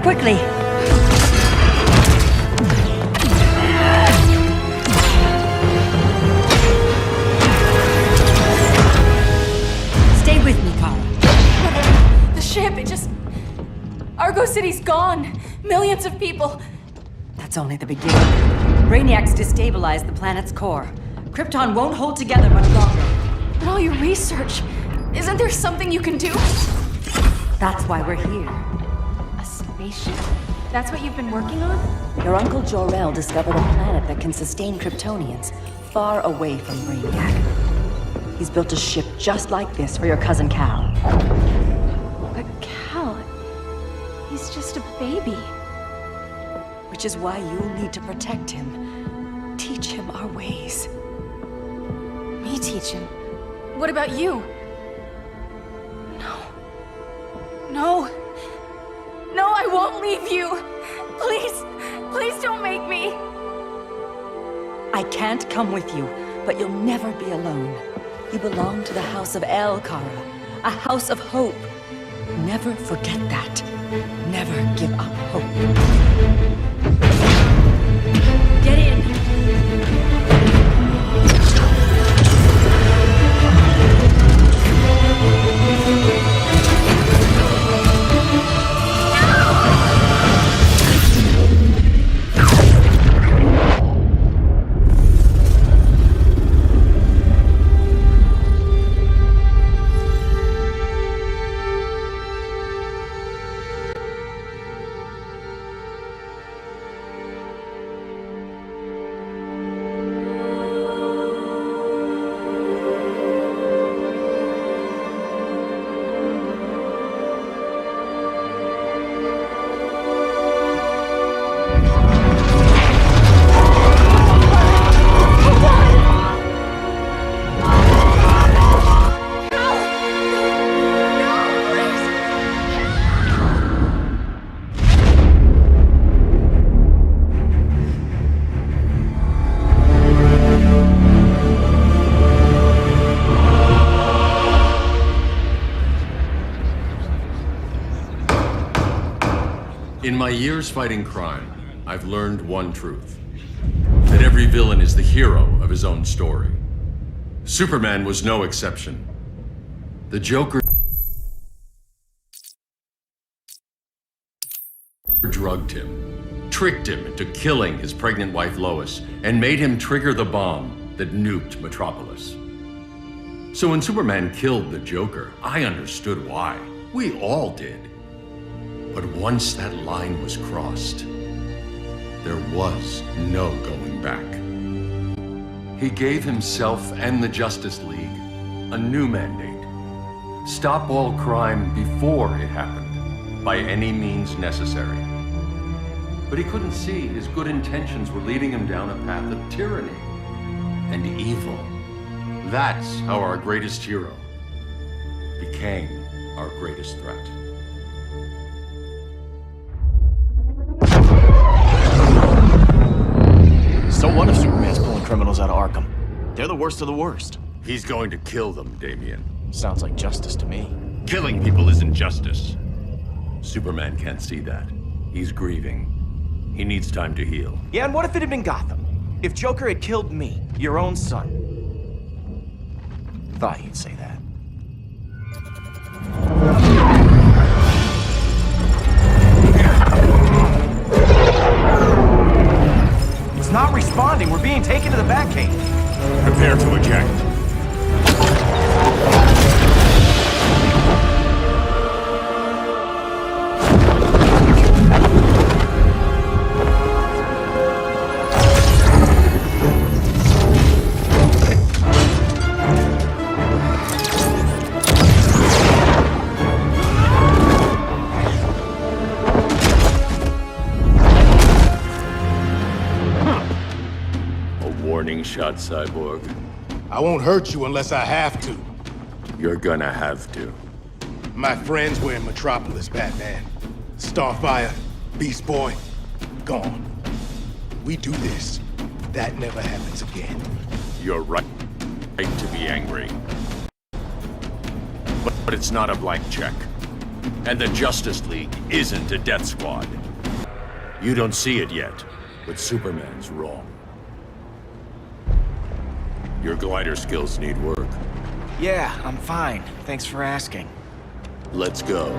quickly! Stay with me, Kara. The ship, it just... Argo City's gone. Millions of people. That's only the beginning. Brainiac's destabilized the planet's core. Krypton won't hold together much longer. But all your research, isn't there something you can do? That's why we're here. A spaceship? That's what you've been working on? Your Uncle Jor-El discovered a planet that can sustain Kryptonians far away from Brainiac. He's built a ship just like this for your cousin Cal. But Cal... he's just a baby. Which is why you'll need to protect him. Teach him our ways. Me teach him? What about you? No, I won't leave you! Please don't make me! I can't come with you, but you'll never be alone. You belong to the House of El, Kara. A house of hope. Never forget that. Never give up hope. Get in! In my years fighting crime, I've learned one truth. That every villain is the hero of his own story. Superman was no exception. The Joker drugged him, tricked him into killing his pregnant wife Lois, and made him trigger the bomb that nuked Metropolis. So when Superman killed the Joker, I understood why. We all did. But once that line was crossed, there was no going back. He gave himself and the Justice League a new mandate. Stop all crime before it happened, by any means necessary. But he couldn't see his good intentions were leading him down a path of tyranny and evil. That's how our greatest hero became our greatest threat. So what if Superman's pulling criminals out of Arkham? They're the worst of the worst. He's going to kill them, Damian. Sounds like justice to me. Killing people isn't justice. Superman can't see that. He's grieving. He needs time to heal. Yeah, and what if it had been Gotham? If Joker had killed me, your own son? Thought you'd say that. It's not responding. We're being taken to the Batcave. Prepare to eject. Warning shot, Cyborg. I won't hurt you unless I have to. You're gonna have to. My friends were in Metropolis, Batman. Starfire, Beast Boy, gone. We do this, that never happens again. You're right to be angry. But it's not a blank check. And the Justice League isn't a death squad. You don't see it yet, but Superman's wrong. Your glider skills need work. Yeah, I'm fine. Thanks for asking. Let's go.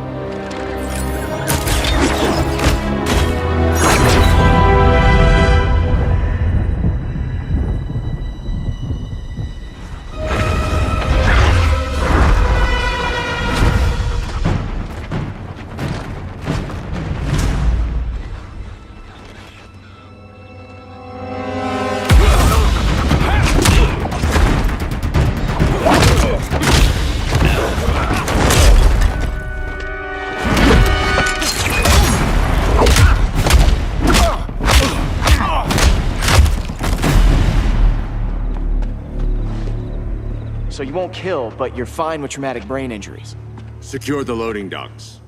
So you won't kill, but you're fine with traumatic brain injuries. Secure the loading docks.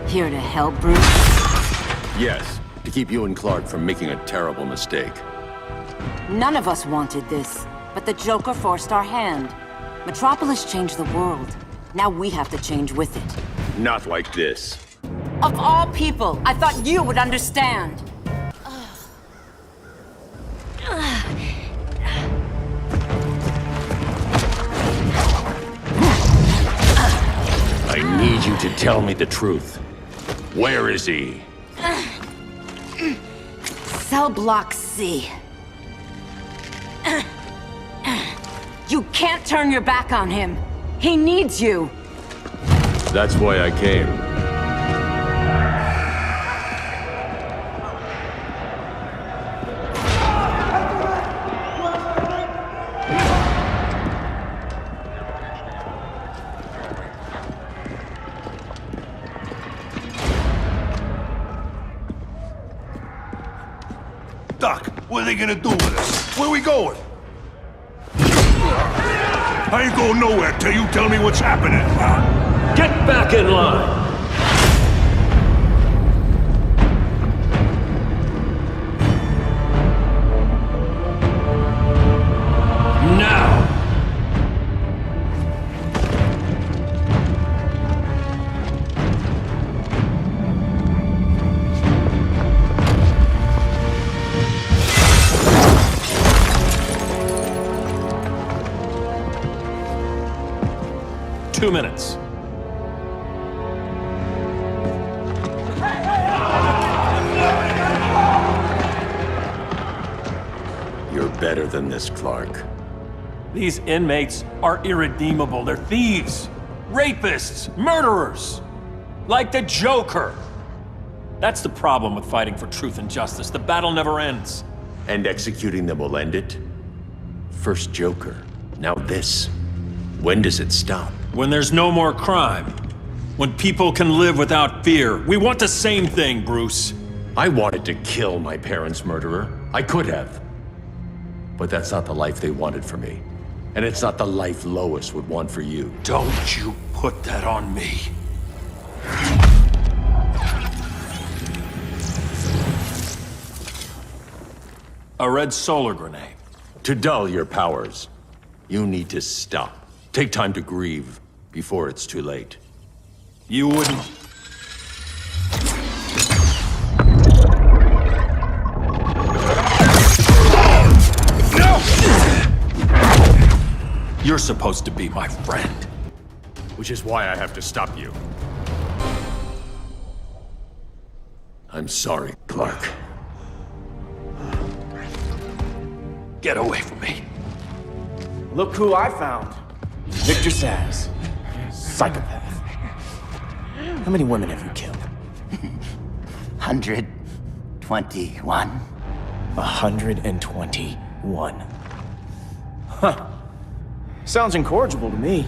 Here to help, Bruce? Yes, to keep you and Clark from making a terrible mistake. None of us wanted this, but the Joker forced our hand. Metropolis changed the world. Now we have to change with it. Not like this. Of all people, I thought you would understand. I need you to tell me the truth. Where is he? Cell Block C. You can't turn your back on him. He needs you. That's why I came. Doc, what are they gonna do with us? Where we going? I ain't going nowhere till you tell me what's happening. Get back in line! Now! Two minutes. You're better than this, Clark. These inmates are irredeemable. They're thieves, rapists, murderers. Like the Joker. That's the problem with fighting for truth and justice. The battle never ends. And executing them will end it? First Joker, now this. When does it stop? When there's no more crime. When people can live without fear. We want the same thing, Bruce. I wanted to kill my parents' murderer. I could have. But that's not the life they wanted for me. And it's not the life Lois would want for you. Don't you put that on me. A red solar grenade. To dull your powers, you need to stop. Take time to grieve before it's too late. You wouldn't... No! You're supposed to be my friend. Which is why I have to stop you. I'm sorry, Clark. Get away from me. Look who I found. Victor Zsasz. Psychopath. How many women have you killed? 121. 121. Huh. Sounds incorrigible to me.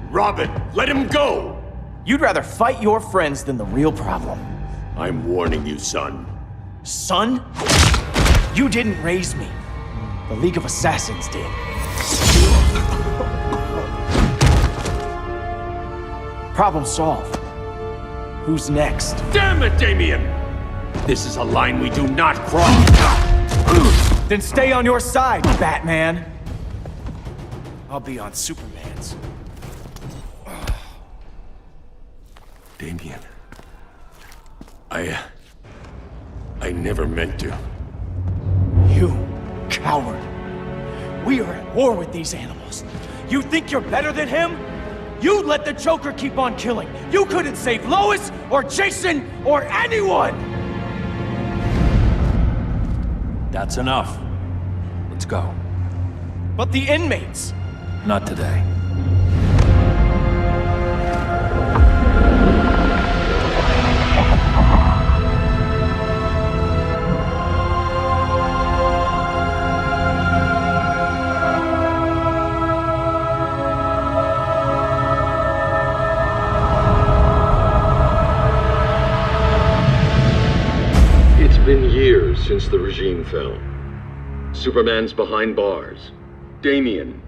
Robin, let him go! You'd rather fight your friends than the real problem. I'm warning you, son. Son? You didn't raise me. The League of Assassins did. Problem solved. Who's next? Damn it, Damien! This is a line we do not cross. Then stay on your side, Batman. I'll be on Superman's. Damian. I never meant to. You coward. We are at war with these animals. You think you're better than him? You let the Joker keep on killing. You couldn't save Lois, or Jason, or anyone! That's enough. Let's go. But the inmates! Not today. It's been years since the regime fell. Superman's behind bars. Damian,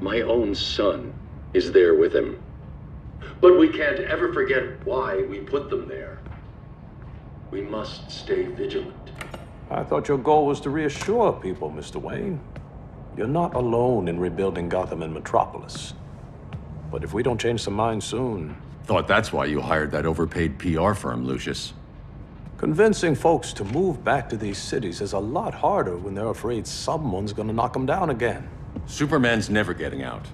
my own son, is there with him. But we can't ever forget why we put them there. We must stay vigilant. I thought your goal was to reassure people, Mr. Wayne. You're not alone in rebuilding Gotham and Metropolis. But if we don't change some minds soon... Thought that's why you hired that overpaid PR firm, Lucius. Convincing folks to move back to these cities is a lot harder when they're afraid someone's gonna knock them down again. Superman's never getting out.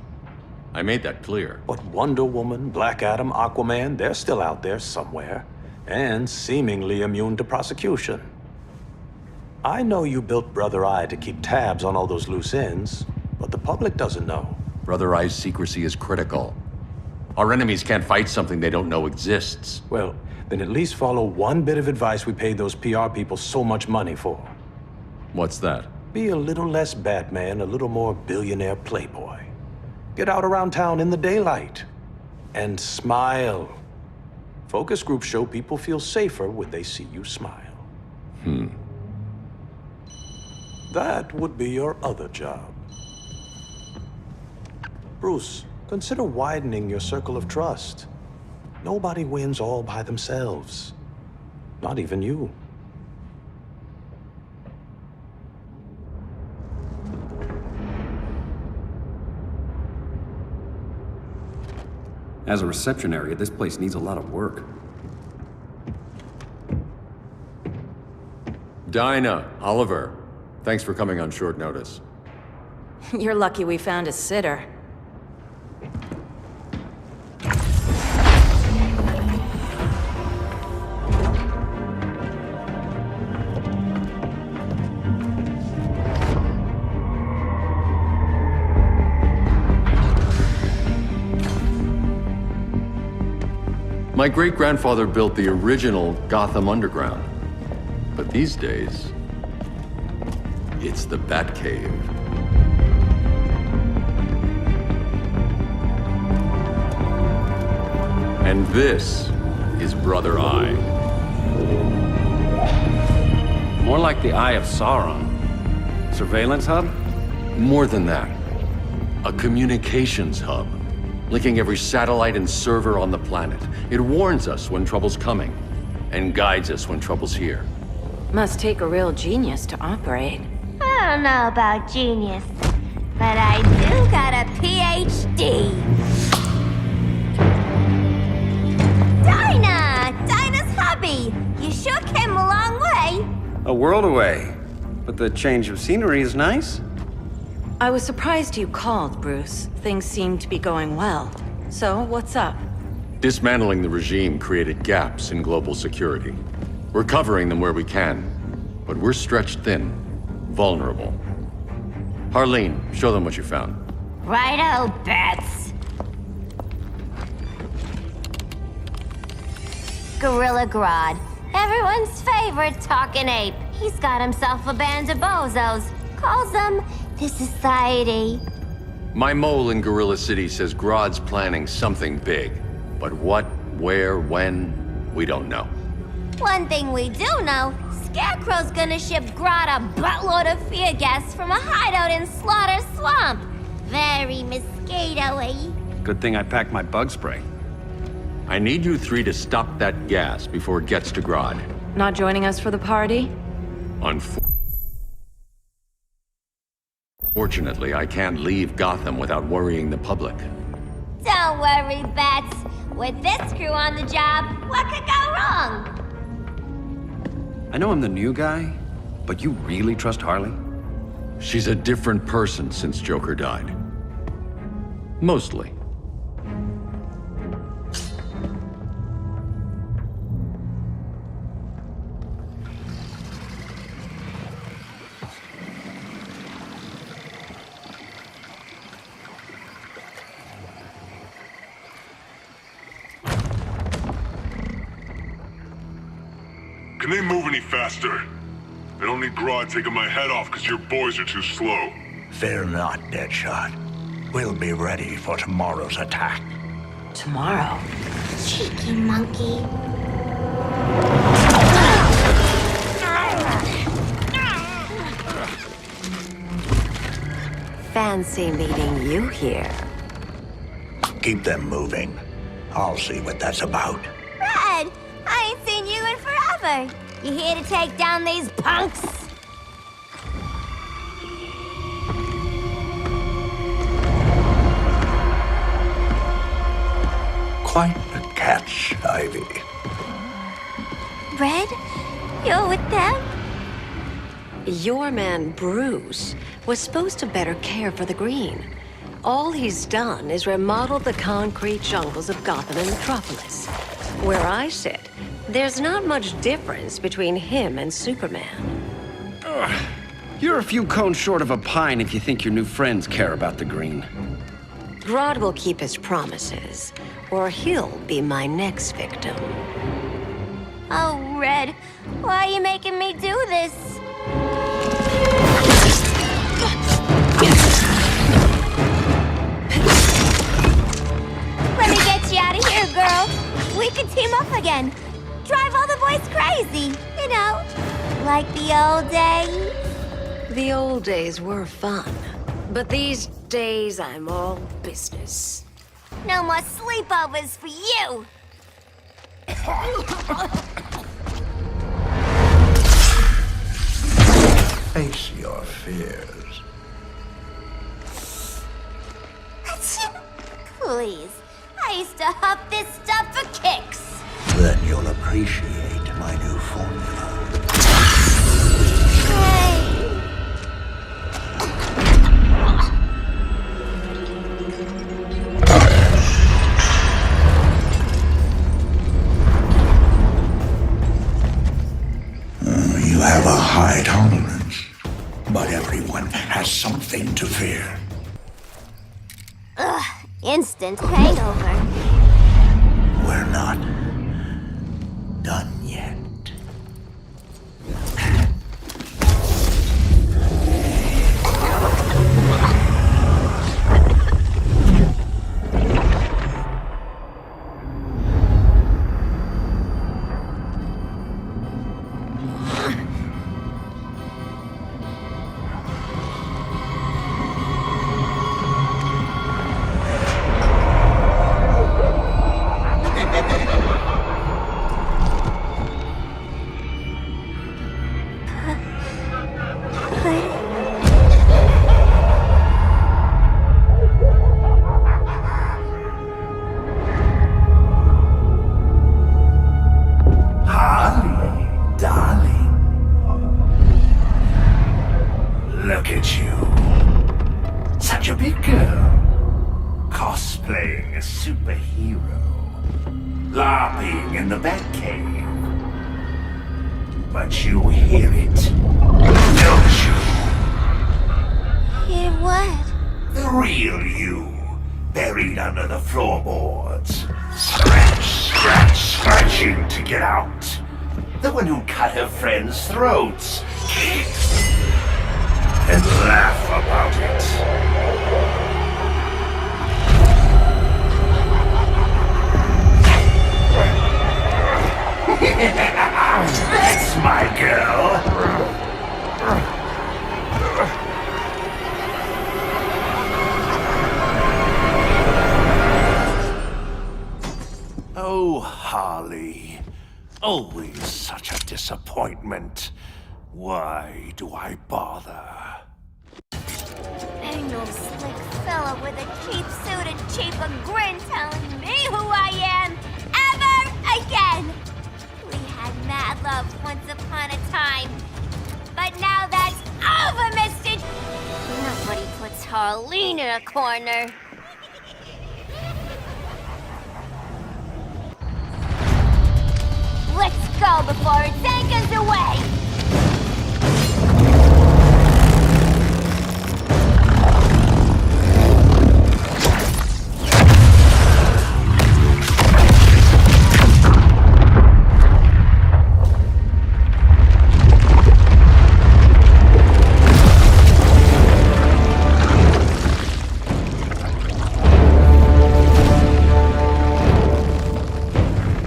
I made that clear. But Wonder Woman, Black Adam, Aquaman, they're still out there somewhere. And seemingly immune to prosecution. I know you built Brother Eye to keep tabs on all those loose ends, but the public doesn't know. Brother Eye's secrecy is critical. Our enemies can't fight something they don't know exists. Well, then at least follow one bit of advice we paid those PR people so much money for. What's that? Be a little less Batman, a little more billionaire playboy. Get out around town in the daylight. And smile. Focus groups show people feel safer when they see you smile. That would be your other job. Bruce, consider widening your circle of trust. Nobody wins all by themselves. Not even you. As a reception area, this place needs a lot of work. Dinah, Oliver, thanks for coming on short notice. You're lucky we found a sitter. My great-grandfather built the original Gotham Underground. But these days, it's the Batcave. And this is Brother Eye. More like the Eye of Sauron. Surveillance hub? More than that. A communications hub, linking every satellite and server on the planet. It warns us when trouble's coming, and guides us when trouble's here. Must take a real genius to operate. I don't know about genius, but I do got a PhD. Dinah's hubby! You sure came a long way. A world away. But the change of scenery is nice. I was surprised you called, Bruce. Things seem to be going well. So, what's up? Dismantling the regime created gaps in global security. We're covering them where we can, but we're stretched thin, vulnerable. Harleen, show them what you found. Righto, Bats. Gorilla Grodd. Everyone's favorite talking ape. He's got himself a band of bozos. Calls them the Society. My mole in Gorilla City says Grodd's planning something big. But what, where, when, we don't know. One thing we do know, Scarecrow's gonna ship Grodd a buttload of fear gas from a hideout in Slaughter Swamp. Very mosquito-y. Good thing I packed my bug spray. I need you three to stop that gas before it gets to Grodd. Not joining us for the party? Unfortunately, I can't leave Gotham without worrying the public. Don't worry, Bats. With this crew on the job, what could go wrong? I know I'm the new guy, but you really trust Harley? She's a different person since Joker died. Mostly. Can they move any faster? I don't need Grodd taking my head off because your boys are too slow. Fear not, Deadshot. We'll be ready for tomorrow's attack. Tomorrow? Cheeky monkey. Fancy meeting you here. Keep them moving. I'll see what that's about. Red, I ain't seen you in forever. You here to take down these punks? Quite a catch, Ivy. Red, you're with them? Your man, Bruce, was supposed to better care for the green. All he's done is remodel the concrete jungles of Gotham and Metropolis. Where I sit, there's not much difference between him and Superman. Ugh. You're a few cones short of a pine if you think your new friends care about the green. Grodd will keep his promises, or he'll be my next victim. Oh, Red, why are you making me do this? Let me get you out of here, girl. We could team up again. Drive all the boys crazy, you know, like the old days. The old days were fun, but these days I'm all business. No more sleepovers for you. Face your fears. Please, I used to huff this stuff for kicks. Then you'll appreciate my new formula. Hey. You have a high tolerance, but everyone has something to fear. Ugh, instant hangover. We're not done yet. Look at you. Such a big girl. Cosplaying a superhero. LARPing in the Batcave. But you hear it, don't you? Hear what? The real you, buried under the floorboards. Scratching to get out. The one who cut her friends' throats. And laugh about it. That's my girl. Oh, Harley. Always such a disappointment. Why do I bother? Ain't no slick fella with a cheap suit and cheaper grin telling me who I am ever again. We had mad love once upon a time, but now that's over, mister. Nobody puts Harleen in a corner. Let's go before it takes us away!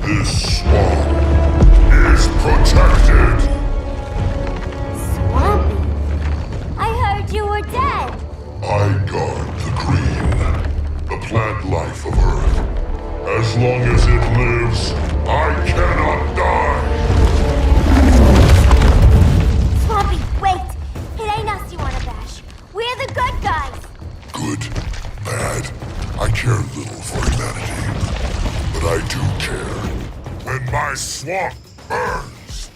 This swamp is protected. Swampy? I heard you were dead. I guard the green, the plant life of Earth. As long as it lives, I cannot die. Swampy, wait! It ain't us you wanna bash. We're the good guys. Good, bad, I care little for humanity. But I do care when my swamp burns.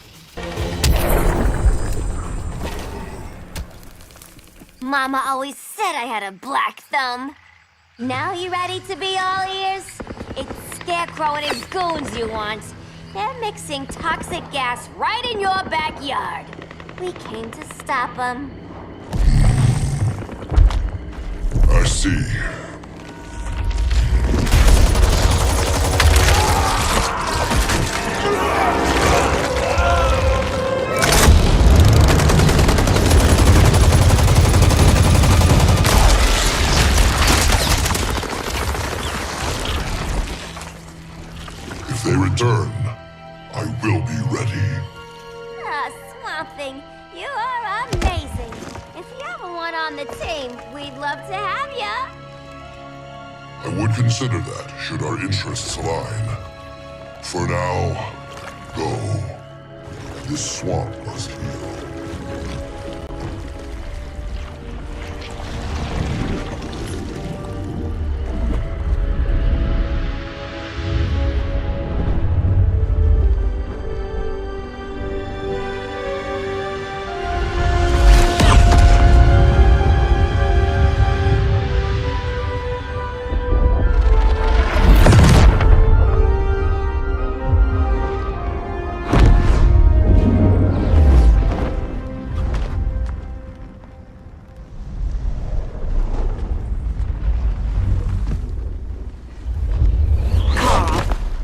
Mama always said I had a black thumb. Now you ready to be all ears? It's Scarecrow and his goons you want. They're mixing toxic gas right in your backyard. We came to stop them. I see. If they return, I will be ready. Ah, Swamp Thing, you are amazing. If you ever want on the team, we'd love to have ya. I would consider that, should our interests align. For now, go. This swamp must heal.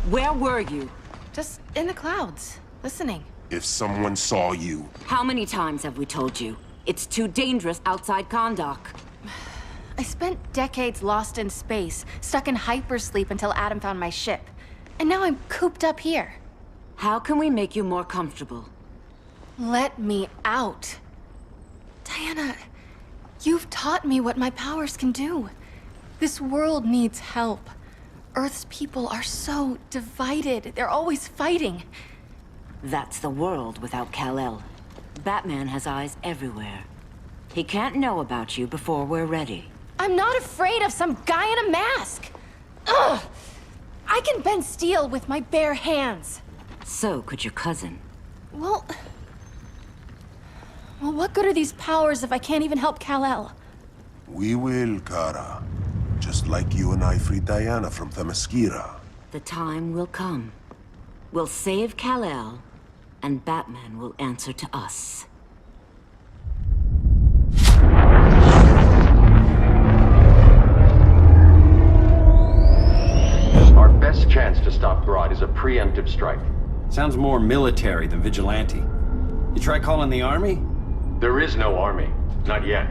Where were you? Just in the clouds, listening. If someone saw you, How many times have we told you? It's too dangerous outside Kahndaq. I spent decades lost in space, stuck in hypersleep until Adam found my ship. And now I'm cooped up here. How can we make you more comfortable? Let me out. Diana, you've taught me what my powers can do. This world needs help. Earth's people are so divided. They're always fighting. That's the world without Kal-El. Batman has eyes everywhere. He can't know about you before we're ready. I'm not afraid of some guy in a mask. Ugh! I can bend steel with my bare hands. So could your cousin. Well, what good are these powers if I can't even help Kal-El? we will, Kara. Just like you and I freed Diana from Themyscira. The time will come. We'll save Kal-El, and Batman will answer to us. Our best chance to stop Grodd is a preemptive strike. Sounds more military than vigilante. You try calling the army? There is no army. Not yet.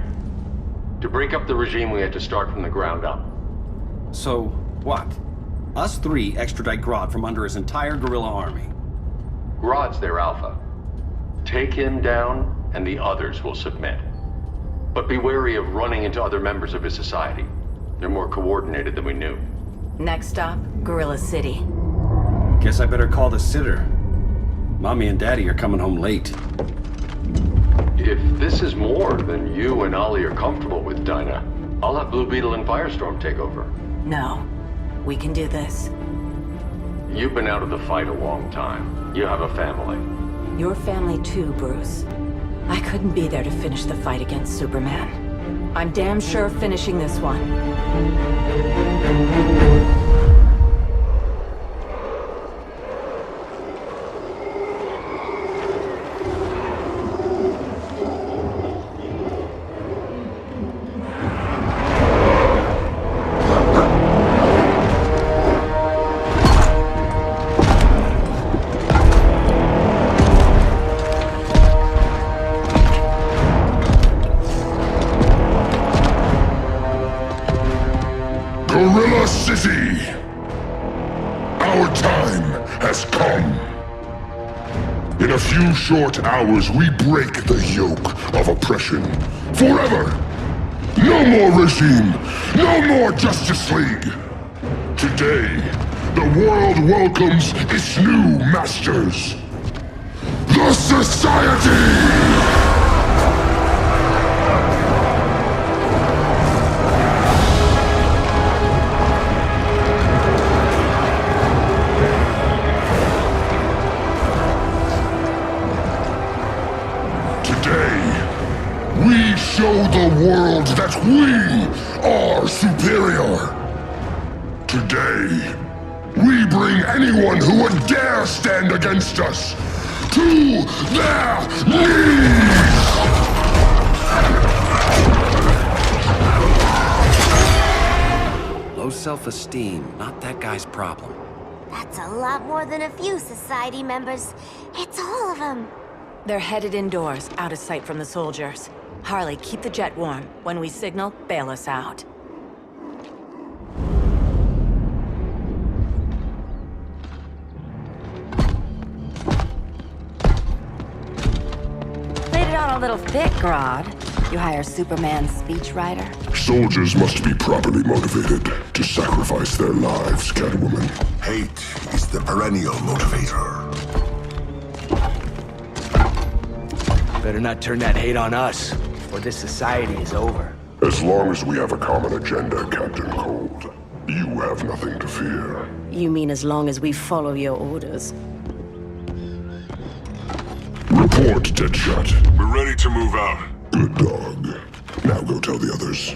To break up the regime, we had to start from the ground up. So, what? Us three extradite Grodd from under his entire guerrilla army. Grodd's their alpha. Take him down, and the others will submit. But be wary of running into other members of his society. They're more coordinated than we knew. Next stop, Gorilla City. Guess I better call the sitter. Mommy and Daddy are coming home late. If this is more than you and Ollie are comfortable with, Dinah, I'll have Blue Beetle and Firestorm take over. No. We can do this. You've been out of the fight a long time. You have a family. Your family too, Bruce. I couldn't be there to finish the fight against Superman. I'm damn sure finishing this one. Gorilla City! Our time has come. In a few short hours, we break the yoke of oppression. Forever! No more regime! No more Justice League! Today, the world welcomes its new masters. The Society! We show the world that we are superior. Today, we bring anyone who would dare stand against us to their knees! Low self-esteem, not that guy's problem. That's a lot more than a few society members. It's all of them. They're headed indoors, out of sight from the soldiers. Harley, keep the jet warm. When we signal, bail us out. Played it on a little thick, Grodd. You hire Superman's speechwriter? Soldiers must be properly motivated to sacrifice their lives, Catwoman. Hate is the perennial motivator. Better not turn that hate on us, or this society is over. As long as we have a common agenda, Captain Cold, you have nothing to fear. You mean as long as we follow your orders? Report, Deadshot. We're ready to move out. Good dog. Now go tell the others.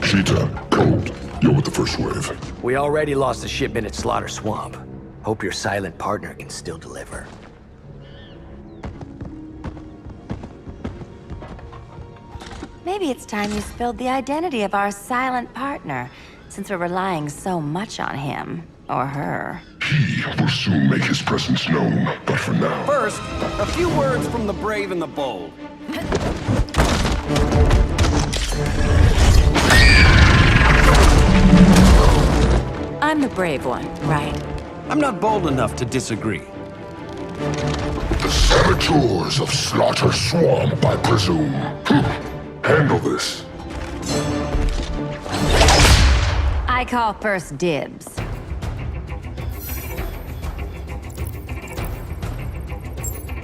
Cheetah, Cold, you're with the first wave. We already lost a shipment at Slaughter Swamp. Hope your silent partner can still deliver. Maybe it's time you spilled the identity of our silent partner, since we're relying so much on him. Or her. He will soon make his presence known, but for now... First, a few words from the brave and the bold. I'm the brave one, right? I'm not bold enough to disagree. The saboteurs of Slaughter Swamp, I presume. Handle this. I call first dibs.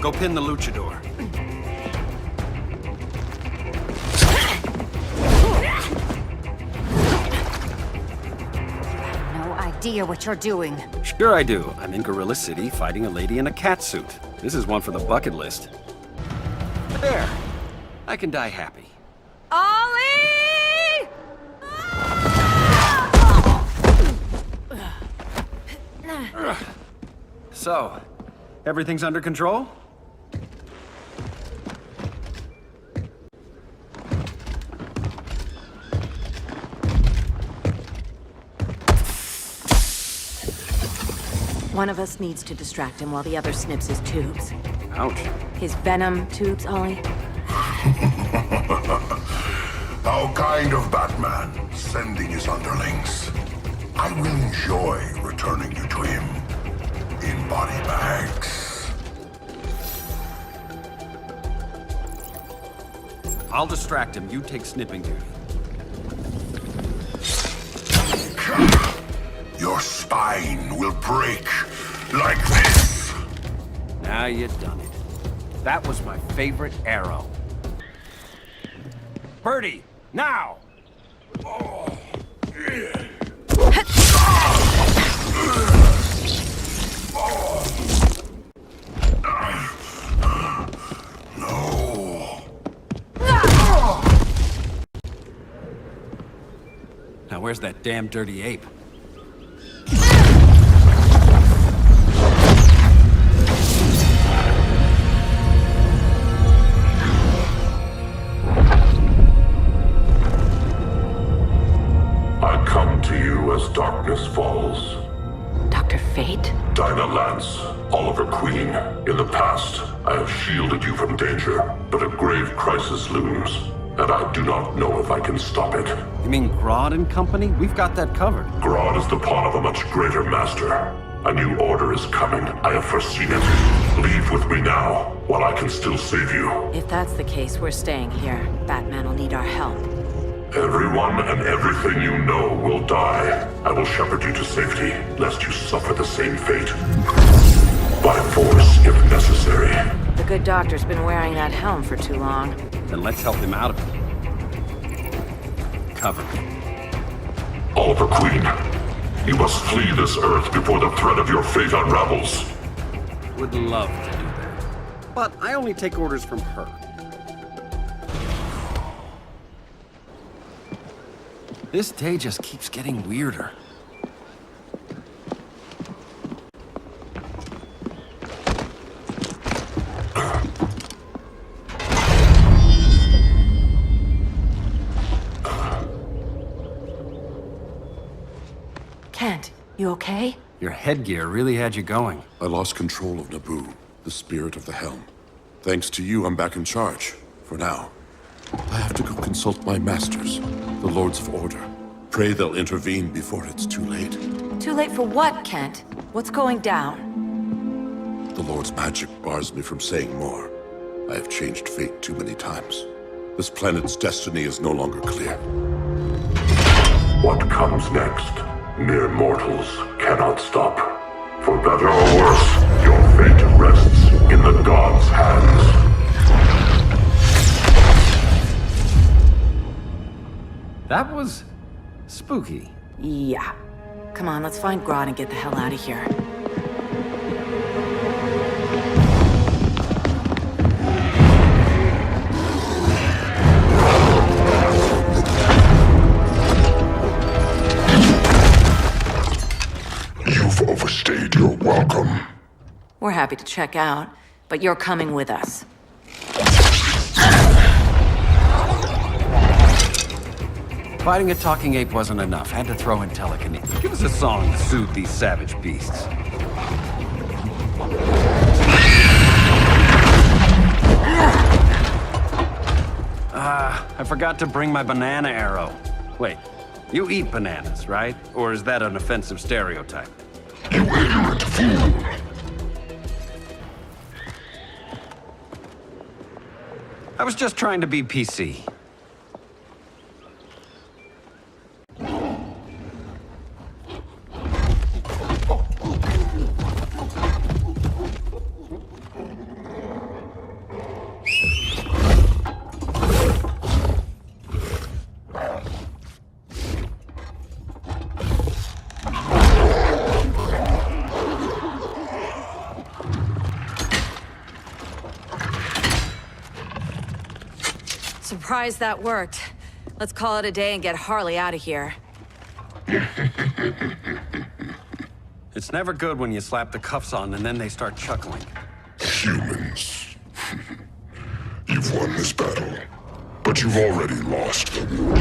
Go pin the luchador. No idea what you're doing. Sure I do. I'm in Gorilla City fighting a lady in a cat suit. This is one for the bucket list. There. I can die happy. Ollie! So, everything's under control? One of us needs to distract him while the other snips his tubes. Ouch. His venom tubes, Ollie? How kind of Batman, sending his underlings. I will enjoy returning you to him in body bags. I'll distract him. You take snipping duty. Your spine will break like this. Now you done it. That was my favorite arrow. Birdie, now! Now where's that damn dirty ape? I come to you as darkness falls. Dr. Fate? Dinah Lance, Oliver Queen. In the past, I have shielded you from danger, but a grave crisis looms, and I do not know if I can stop it. You mean Grodd and company? We've got that covered. Grodd is the pawn of a much greater master. A new order is coming. I have foreseen it. Leave with me now, while I can still save you. If that's the case, we're staying here. Batman will need our help. Everyone and everything you know will die. I will shepherd you to safety, lest you suffer the same fate. By force, if necessary. The good doctor's been wearing that helm for too long. Then let's help him out of it. Cover me. Oliver Queen, you must flee this Earth before the threat of your fate unravels. Would love to do that. But I only take orders from her. This day just keeps getting weirder. Kent, you okay? Your headgear really had you going. I lost control of Naboo, the spirit of the helm. Thanks to you, I'm back in charge. For now. I have to go consult my masters, the Lords of Order. Pray they'll intervene before it's too late. Too late for what, Kent? What's going down? The Lord's magic bars me from saying more. I have changed fate too many times. This planet's destiny is no longer clear. What comes next, mere mortals cannot stop. For better or worse, your fate rests in the gods' hands. That was spooky. Yeah. Come on, let's find Grodd and get the hell out of here. You've overstayed your welcome. We're happy to check out, but you're coming with us. Fighting a talking ape wasn't enough. Had to throw in telekinesis. Give us a song to soothe these savage beasts. I forgot to bring my banana arrow. Wait, you eat bananas, right? Or is that an offensive stereotype? You ignorant fool! I was just trying to be PC. Surprised that worked. Let's call it a day and get Harley out of here. It's never good when you slap the cuffs on and then they start chuckling. Humans. You've won this battle, but you've already lost the war.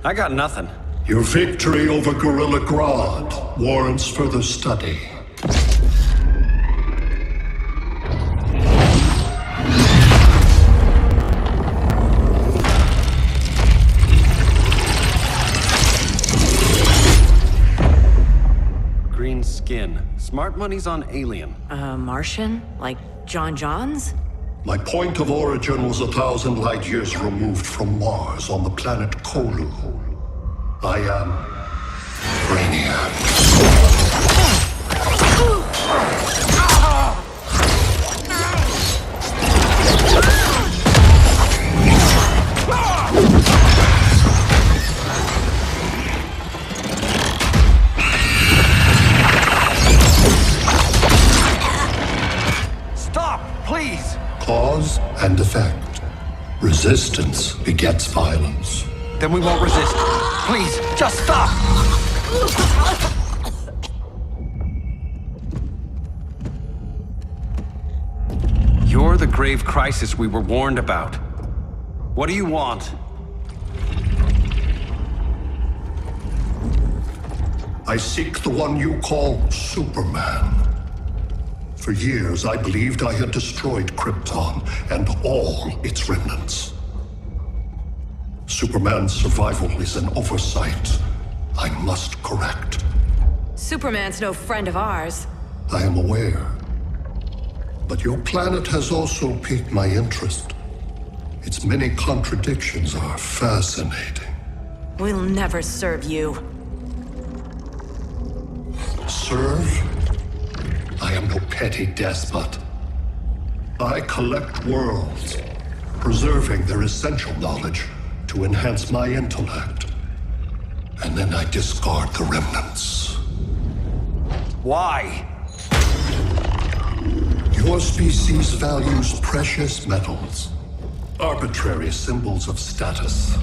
I got nothing. Your victory over Gorilla Grodd warrants further study. Green skin. Smart money's on alien. Martian? Like John Johns? My point of origin was 1,000 light years removed from Mars on the planet Kolu. I am Brainiac. Stop, please! Cause and effect. Resistance begets violence. Then we won't resist. Please, just stop! You're the grave crisis we were warned about. What do you want? I seek the one you call Superman. For years, I believed I had destroyed Krypton and all its remnants. Superman's survival is an oversight I must correct. Superman's no friend of ours. I am aware. But your planet has also piqued my interest. Its many contradictions are fascinating. We'll never serve you. Serve? I am no petty despot. I collect worlds, preserving their essential knowledge to enhance my intellect. And then I discard the remnants. Why? Your species values precious metals, arbitrary symbols of status.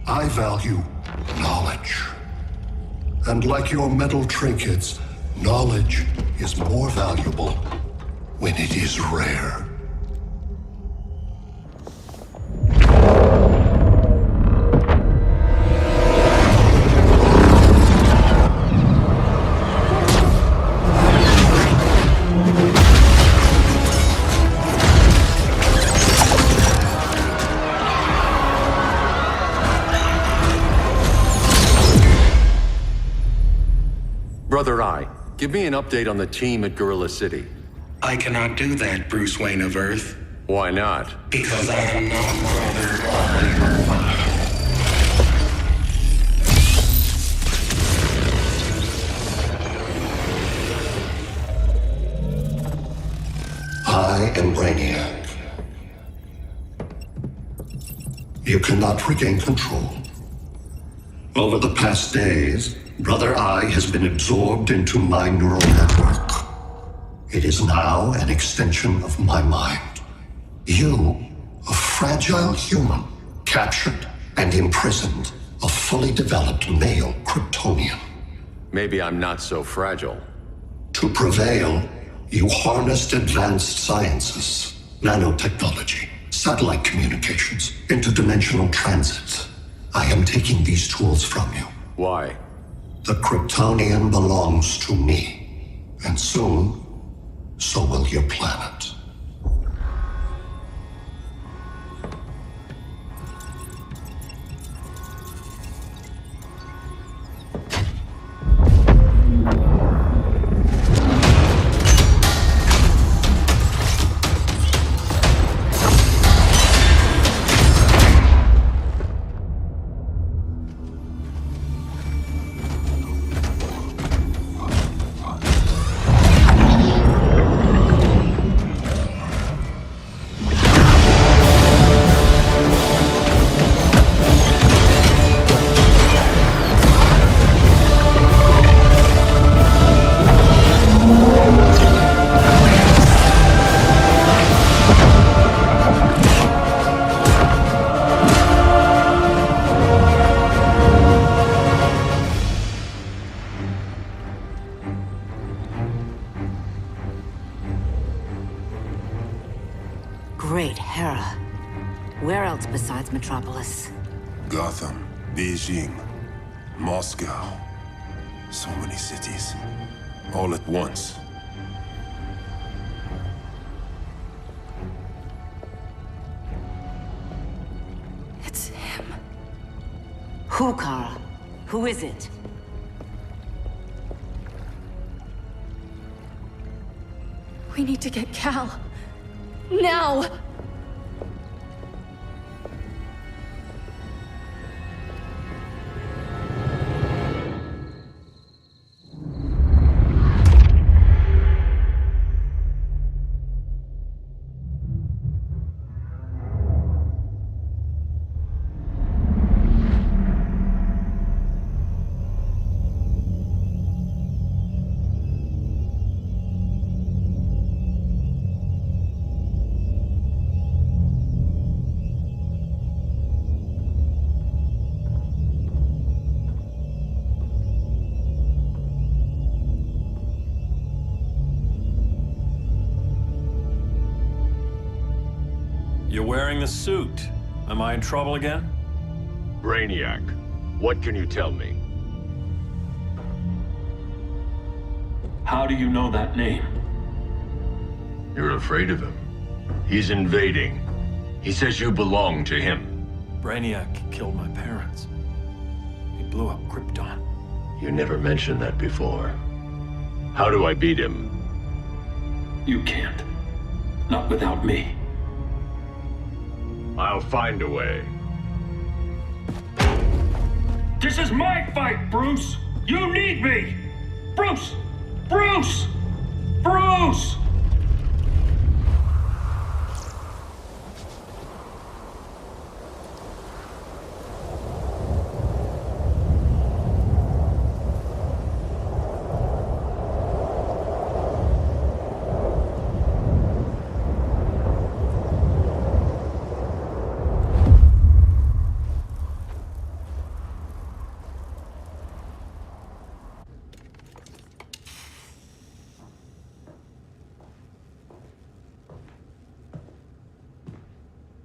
I value knowledge. And like your metal trinkets, knowledge is more valuable when it is rare. Brother Eye, give me an update on the team at Gorilla City. I cannot do that, Bruce Wayne of Earth. Why not? Because I am not Brother Oliver. I am Brainiac. You cannot regain control. Over the past days, Brother Eye has been absorbed into my neural network. It is now an extension of my mind. You, a fragile human, captured and imprisoned a fully developed male Kryptonian. Maybe I'm not so fragile. To prevail, you harnessed advanced sciences, nanotechnology, satellite communications, interdimensional transit. I am taking these tools from you. Why? The Kryptonian belongs to me, and soon, so will your planet. Great Hera. Where else besides Metropolis? Gotham, Beijing. Moscow. So many cities. All at once. It's him. Who, Kara? Who is it? We need to get Cal. Now! You're wearing the suit. Am I in trouble again? Brainiac, what can you tell me? How do you know that name? You're afraid of him. He's invading. He says you belong to him. Brainiac killed my parents. He blew up Krypton. You never mentioned that before. How do I beat him? You can't. Not without me. I'll find a way. This is my fight, Bruce! You need me! Bruce! Bruce! Bruce!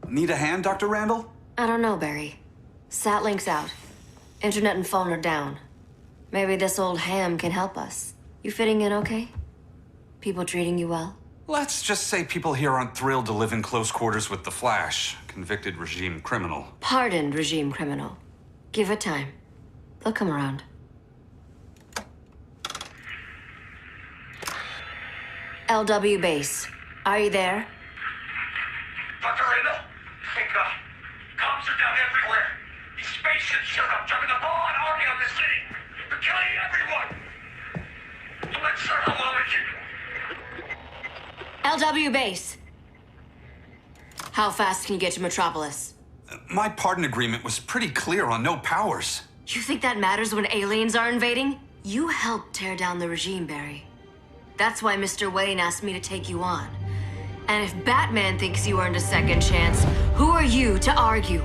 Need a hand, Dr. Randall? I don't know, Barry. Satlink's out. Internet and phone are down. Maybe this old ham can help us. You fitting in okay? People treating you well? Let's just say people here aren't thrilled to live in close quarters with the Flash, convicted regime criminal. Pardoned regime criminal. Give it time. They'll come around. LW base. Are you there? Dr. Randall? Thank God. Cops are down everywhere. These spaceships showed up, dropping the ball and army on the city. They're killing everyone. I'm not sure how long it can... LW base. How fast can you get to Metropolis? My pardon agreement was pretty clear on no powers. You think that matters when aliens are invading? You helped tear down the regime, Barry. That's why Mr. Wayne asked me to take you on. And if Batman thinks you earned a second chance, who are you to argue?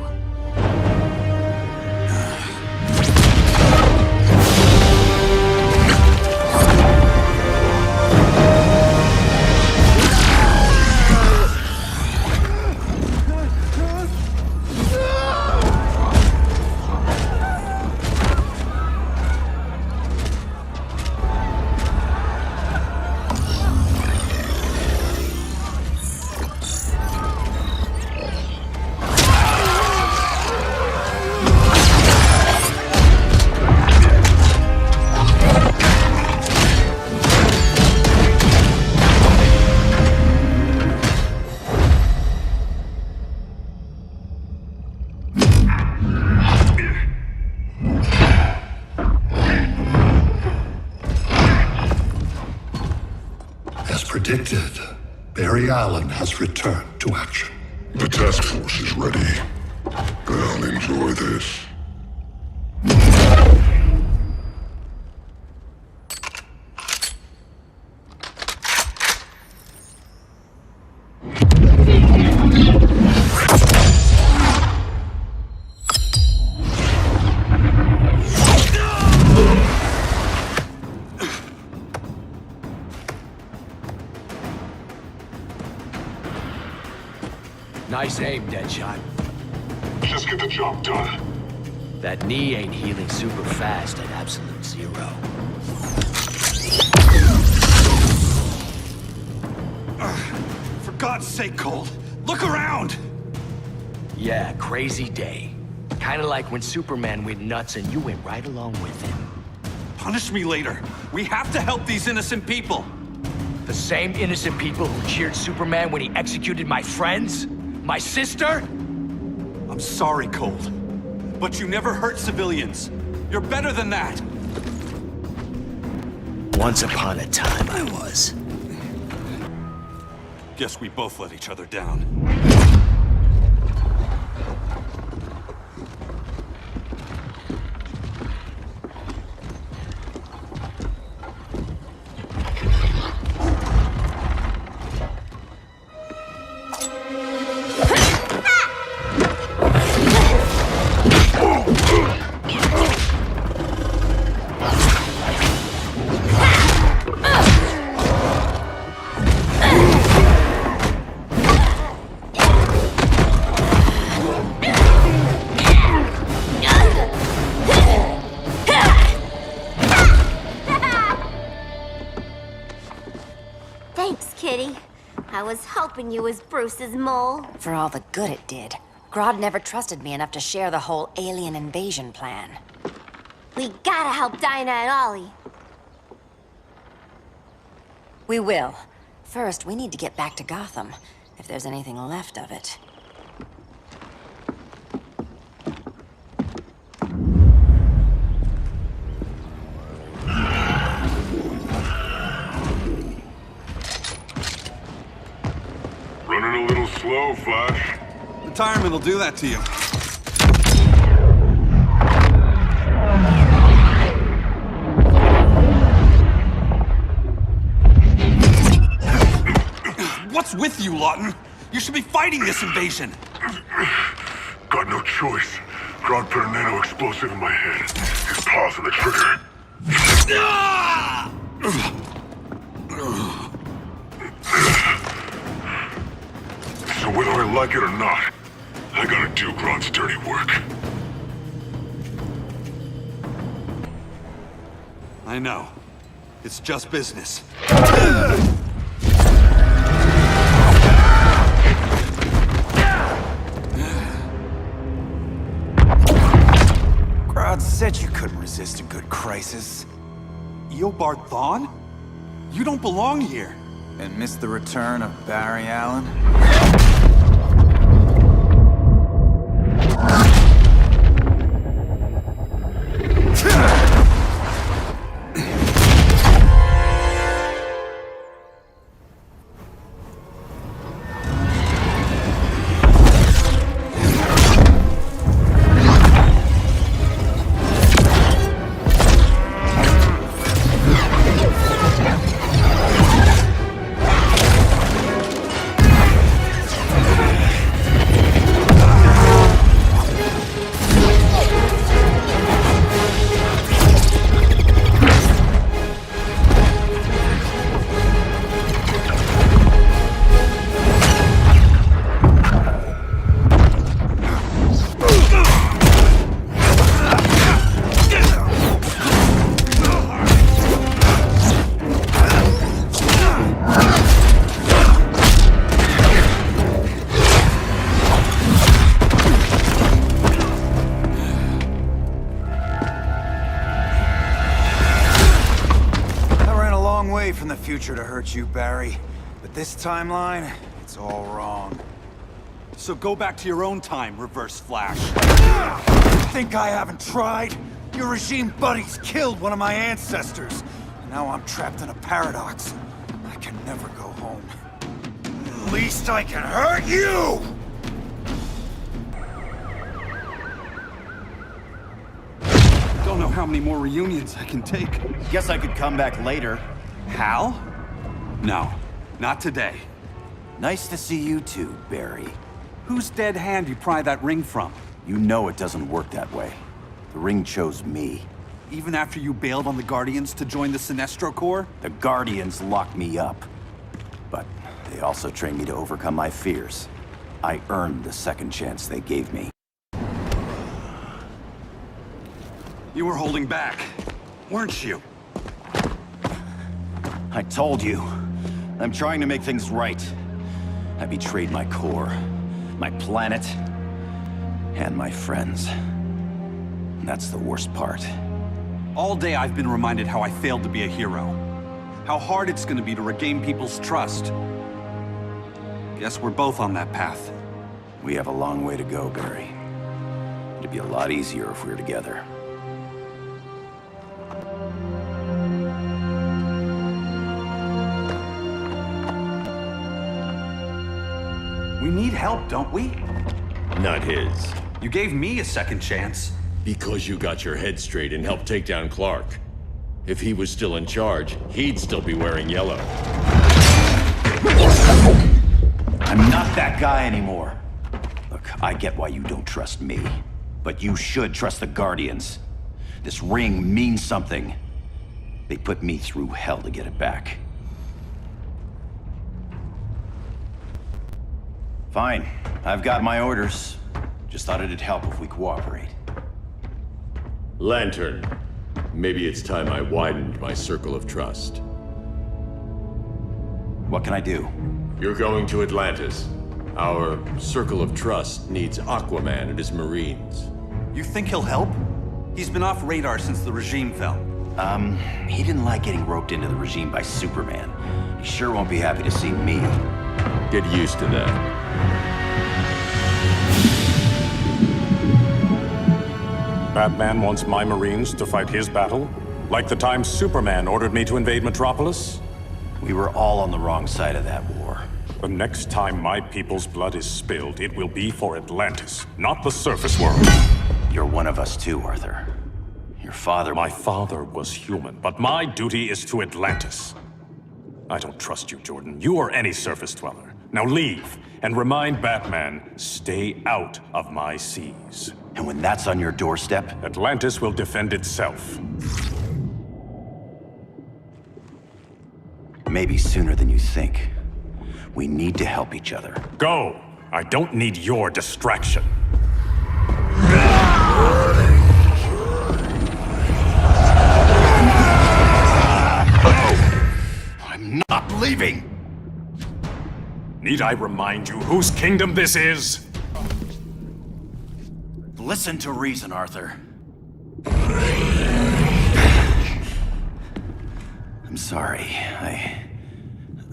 Predicted, Barry Allen has returned to action. The task force is ready. I'll enjoy this. Nice aim, Deadshot. Just get the job done. That knee ain't healing super fast at absolute zero. For God's sake, Cole, look around! Yeah, crazy day. Kinda like when Superman went nuts and you went right along with him. Punish me later. We have to help these innocent people. The same innocent people who cheered Superman when he executed my friends? My sister? I'm sorry, Cole. But you never hurt civilians. You're better than that. Once upon a time, I was. Guess we both let each other down. Thanks, Kitty. I was hoping you was Bruce's mole. For all the good it did. Grodd never trusted me enough to share the whole alien invasion plan. We gotta help Dinah and Ollie. We will. First, we need to get back to Gotham, if there's anything left of it. Running a little slow, Flash. Retirement will do that to you. What's with you, Lawton? You should be fighting this invasion. Got no choice. Grodd put a nano explosive in my head. His paws on the trigger. So whether I like it or not, I gotta do Grodd's dirty work. I know. It's just business. Grodd said you couldn't resist a good crisis. Eobard Thawne? You don't belong here. And miss the return of Barry Allen? From the future to hurt you, Barry. But this timeline, it's all wrong. So go back to your own time, Reverse Flash. Think I haven't tried? Your regime buddies killed one of my ancestors. And now I'm trapped in a paradox. I can never go home. At least I can hurt you! Don't know how many more reunions I can take. Guess I could come back later. Hal? No, not today. Nice to see you too, Barry. Whose dead hand you pry that ring from? You know it doesn't work that way. The ring chose me. Even after you bailed on the Guardians to join the Sinestro Corps? The Guardians locked me up. But they also trained me to overcome my fears. I earned the second chance they gave me. You were holding back, weren't you? I told you. I'm trying to make things right. I betrayed my core, my planet, and my friends. And that's the worst part. All day I've been reminded how I failed to be a hero. How hard it's gonna be to regain people's trust. Guess we're both on that path. We have a long way to go, Barry. It'd be a lot easier if we were together. We need help, don't we? Not his. You gave me a second chance. Because you got your head straight and helped take down Clark. If he was still in charge, he'd still be wearing yellow. I'm not that guy anymore. Look, I get why you don't trust me, but you should trust the Guardians. This ring means something. They put me through hell to get it back. Fine, I've got my orders. Just thought it'd help if we cooperate. Lantern, maybe it's time I widened my circle of trust. What can I do? You're going to Atlantis. Our circle of trust needs Aquaman and his Marines. You think he'll help? He's been off radar since the regime fell. He didn't like getting roped into the regime by Superman. He sure won't be happy to see me. Get used to that. Batman wants my Marines to fight his battle? Like the time Superman ordered me to invade Metropolis? We were all on the wrong side of that war. The next time my people's blood is spilled, it will be for Atlantis, not the surface world. You're one of us too, Arthur. Your father... My father was human, but my duty is to Atlantis. I don't trust you, Jordan. You or any surface dweller. Now leave, and remind Batman, stay out of my seas. And when that's on your doorstep? Atlantis will defend itself. Maybe sooner than you think. We need to help each other. Go! I don't need your distraction. I'm not leaving! Need I remind you whose kingdom this is? Listen to reason, Arthur. I'm sorry.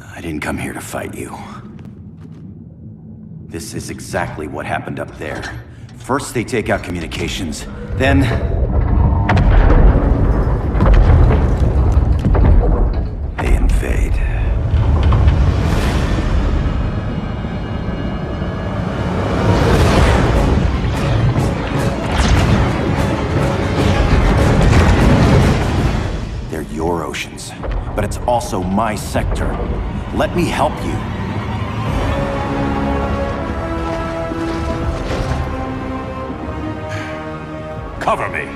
I didn't come here to fight you. This is exactly what happened up there. First they take out communications, then... they invade. They're your oceans, but it's also my sector. Let me help you. Cover me.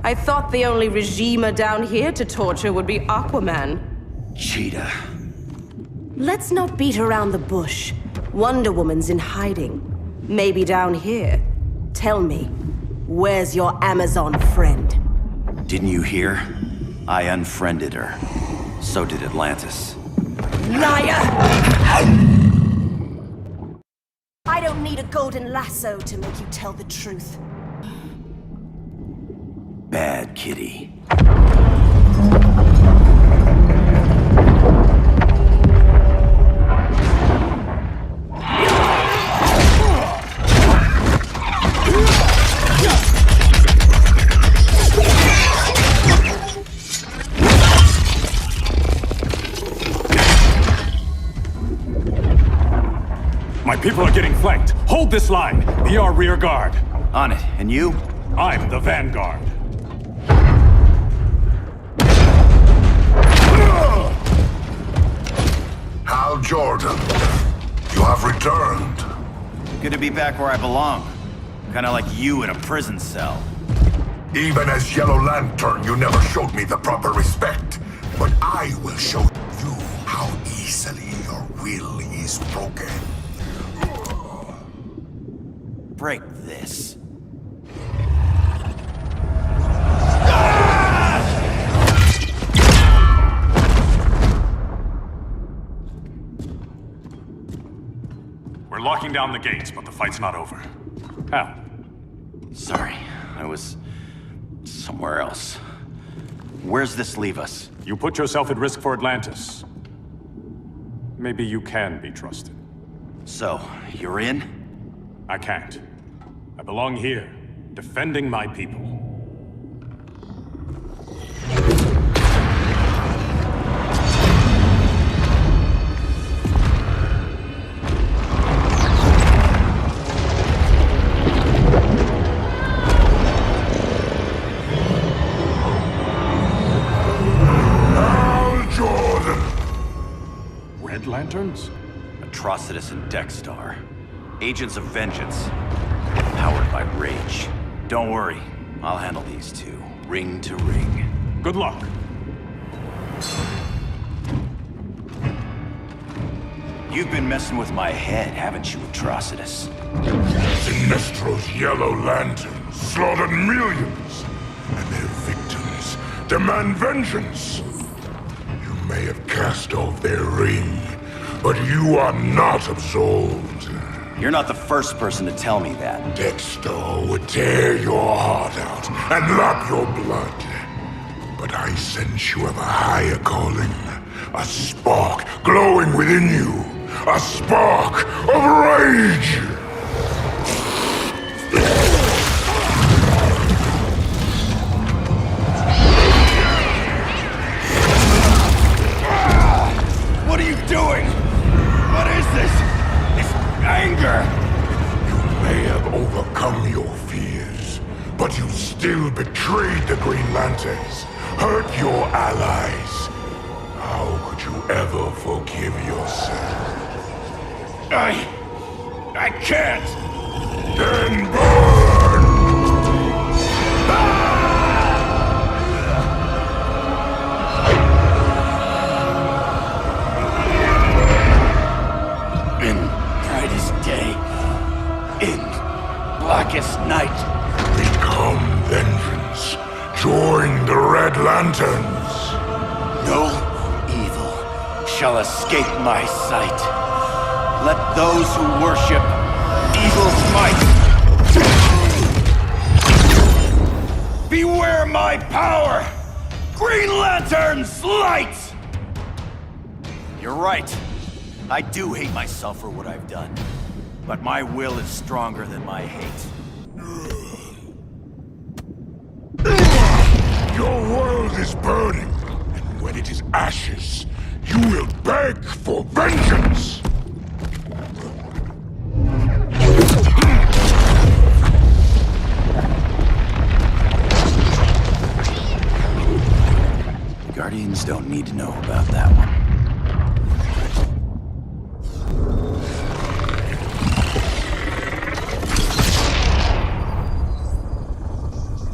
I thought the only regimer down here to torture would be Aquaman. Cheetah. Let's not beat around the bush. Wonder Woman's in hiding. Maybe down here. Tell me, where's your Amazon friend? Didn't you hear? I unfriended her. So did Atlantis. Liar! I don't need a golden lasso to make you tell the truth. Bad kitty. My people are getting flanked. Hold this line. Be our rear guard. On it. And you? I'm the vanguard. Hal Jordan, you have returned. Good to be back where I belong. Kinda like you in a prison cell. Even as Yellow Lantern, you never showed me the proper respect. But I will show you how easily your will is broken. Break this. We're locking down the gates, but the fight's not over. Hal. Sorry, I was somewhere else. Where's this leave us? You put yourself at risk for Atlantis. Maybe you can be trusted. So, you're in? I can't. I belong here, defending my people. Lanterns? Atrocitus and Dexstar. Agents of Vengeance. Powered by rage. Don't worry, I'll handle these two, ring to ring. Good luck. You've been messing with my head, haven't you, Atrocitus? Sinestro's Yellow Lanterns slaughtered millions, and their victims demand vengeance. You may have cast off their ring, but you are not absolved. You're not the first person to tell me that. Dexter would tear your heart out and lap your blood. But I sense you have a higher calling. A spark glowing within you. A spark of rage! What are you doing? What is this? It's anger! You may have overcome your fears, but you still betrayed the Green Lanterns, hurt your allies. How could you ever forgive yourself? I can't! Then burn! In brightest day, in blackest night. Become vengeance. Join the Red Lanterns. No evil shall escape my sight. Let those who worship evil's might beware my power! Green Lantern's light! You're right. I do hate myself for what I've done. But my will is stronger than my hate. Your world is burning, and when it is ashes, you will beg for vengeance! Guardians don't need to know about that one.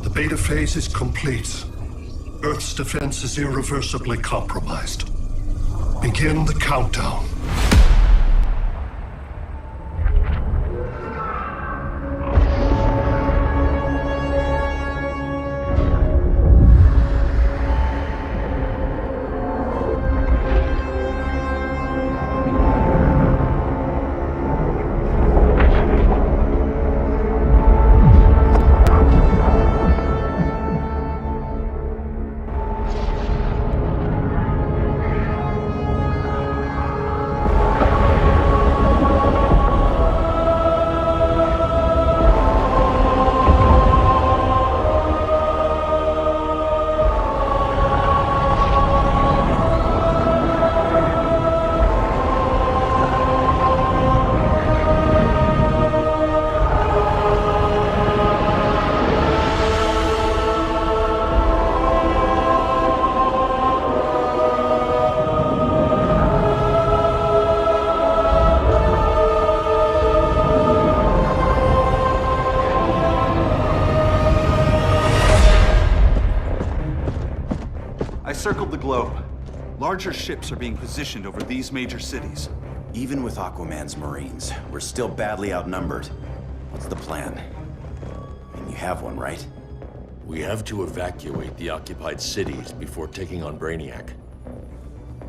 The beta phase is complete. Earth's defense is irreversibly compromised. Begin the countdown. globe. Larger ships are being positioned over these major cities. Even with Aquaman's Marines, we're still badly outnumbered. What's the plan? And you have one, right? We have to evacuate the occupied cities before taking on Brainiac.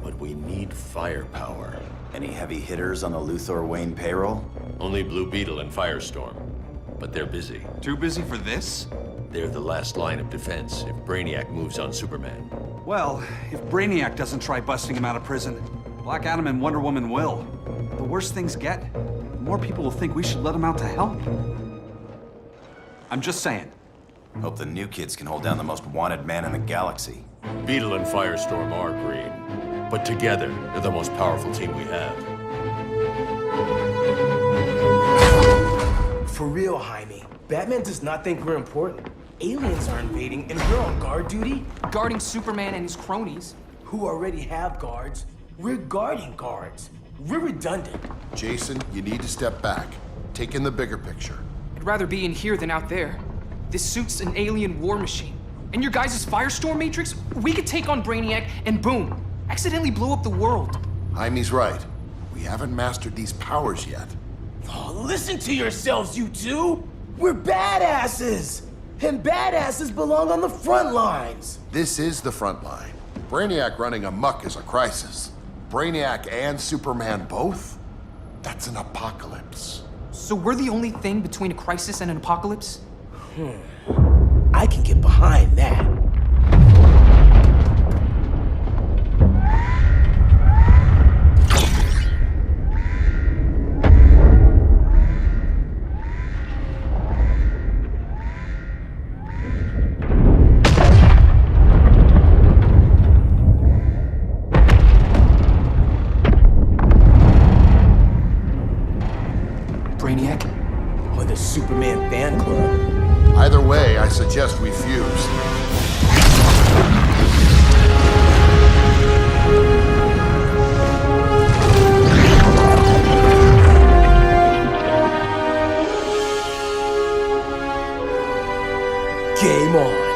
But we need firepower. Any heavy hitters on the Luthor Wayne payroll? Only Blue Beetle and Firestorm. But they're busy. Too busy for this? They're the last line of defense if Brainiac moves on Superman. Well, if Brainiac doesn't try busting him out of prison, Black Adam and Wonder Woman will. The worse things get, the more people will think we should let him out to help. I'm just saying. Hope the new kids can hold down the most wanted man in the galaxy. Beetle and Firestorm are green, but together, they're the most powerful team we have. For real, Jaime. Batman does not think we're important. Aliens are invading, and we're on guard duty? Guarding Superman and his cronies. Who already have guards. We're guarding guards. We're redundant. Jason, you need to step back. Take in the bigger picture. I'd rather be in here than out there. This suit's an alien war machine. And your guys' Firestorm Matrix, we could take on Brainiac and boom, accidentally blow up the world. Jaime's right. We haven't mastered these powers yet. Oh, listen to yourselves, you two! We're badasses! And badasses belong on the front lines! This is the front line. Brainiac running amok is a crisis. Brainiac and Superman both? That's an apocalypse. So we're the only thing between a crisis and an apocalypse? I can get behind that. Brainiac? Or the Superman fan club? Either way, I suggest we fuse. Game on.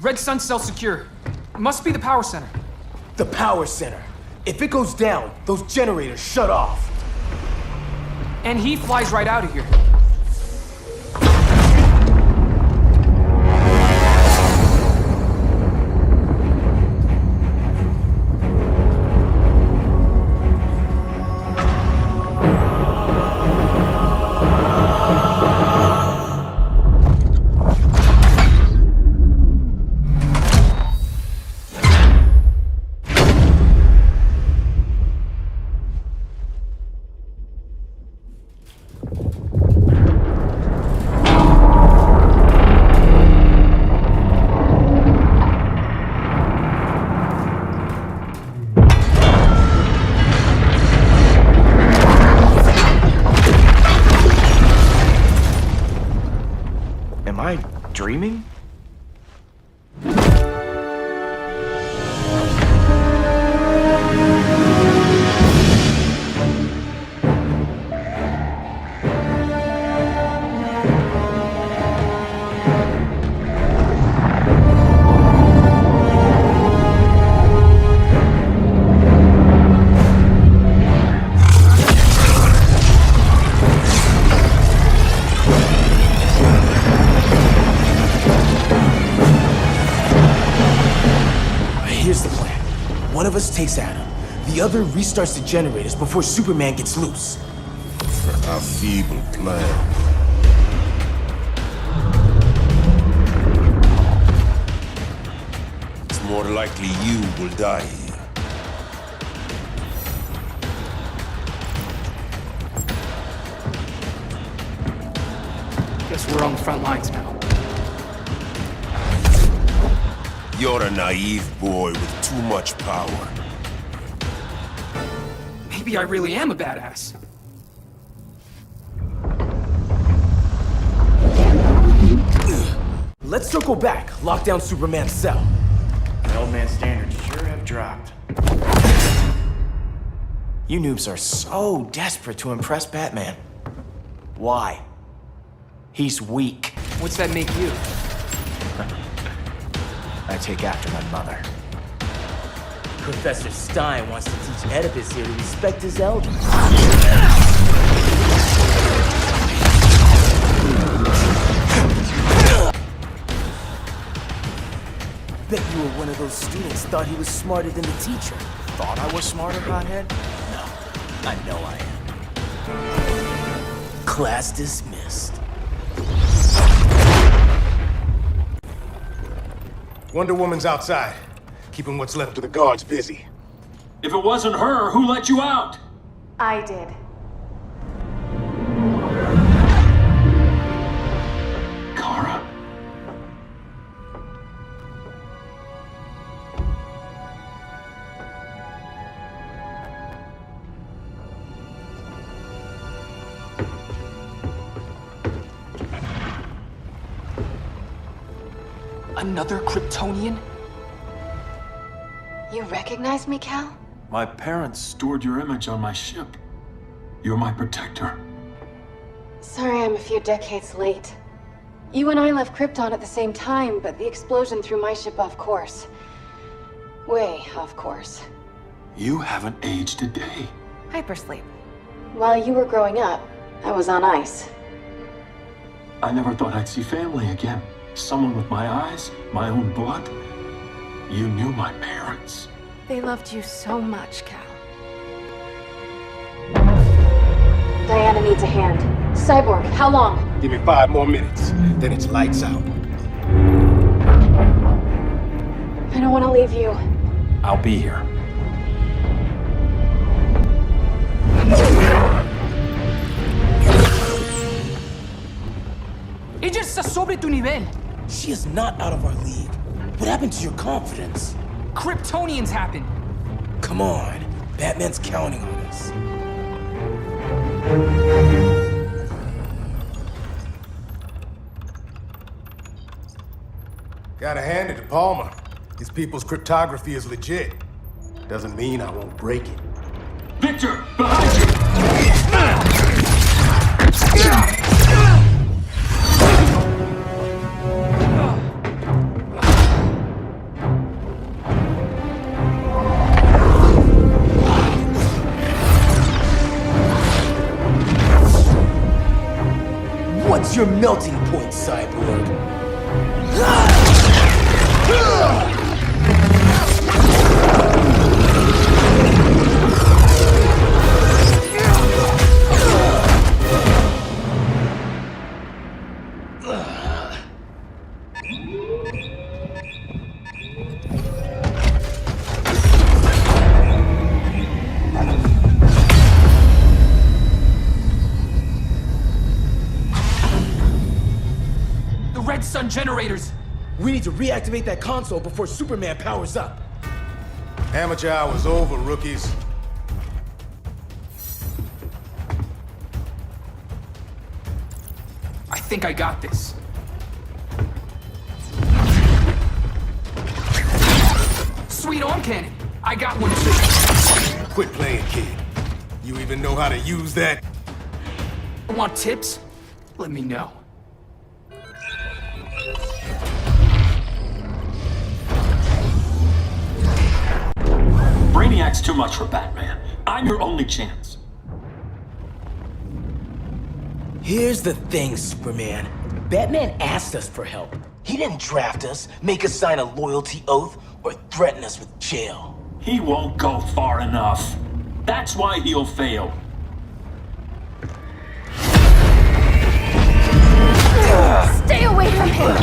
Red Sun cell secure. Must be the power center. The power center. If it goes down, those generators shut off. And he flies right out of here. Am I dreaming? Here's the plan. One of us takes Adam. The other restarts the generators before Superman gets loose. A feeble plan. It's more likely you will die here. Guess we're on the front lines now. You're a naive boy with too much power. Maybe I really am a badass. Let's circle back. Lock down Superman's cell. The old man's standards sure have dropped. You noobs are so desperate to impress Batman. Why? He's weak. What's that make you? I take after my mother. Professor Stein wants to teach Oedipus here to respect his elders. Bet you were one of those students thought he was smarter than the teacher. Thought I was smarter, hothead? No, I know I am. Class dismissed. Wonder Woman's outside, keeping what's left of the guards busy. If it wasn't her, who let you out? I did. Kara? Another Kryptonian? You recognize me, Cal? My parents stored your image on my ship. You're my protector. Sorry I'm a few decades late. You and I left Krypton at the same time, but the explosion threw my ship off course. Way off course. You haven't aged a day. Hypersleep. While you were growing up, I was on ice. I never thought I'd see family again. Someone with my eyes, my own blood. You knew my parents. They loved you so much, Cal. Diana needs a hand. Cyborg, how long? Give me 5 more minutes, then it's lights out. I don't want to leave you. I'll be here. Ella está sobre tu nivel. She is not out of our league. What happened to your confidence? Kryptonians happen. Come on. Batman's counting on us. Gotta hand it to Palmer. His people's cryptography is legit. Doesn't mean I won't break it. Victor, behind you! What's your melting point, Cyborg? Sun generators! We need to reactivate that console before Superman powers up. Amateur hour's over, rookies. I think I got this. Sweet arm cannon! I got one too! Quit playing, kid. You even know how to use that? Want tips? Let me know. Brainiac's too much for Batman. I'm your only chance. Here's the thing, Superman. Batman asked us for help. He didn't draft us, make us sign a loyalty oath, or threaten us with jail. He won't go far enough. That's why he'll fail. Stay away from him!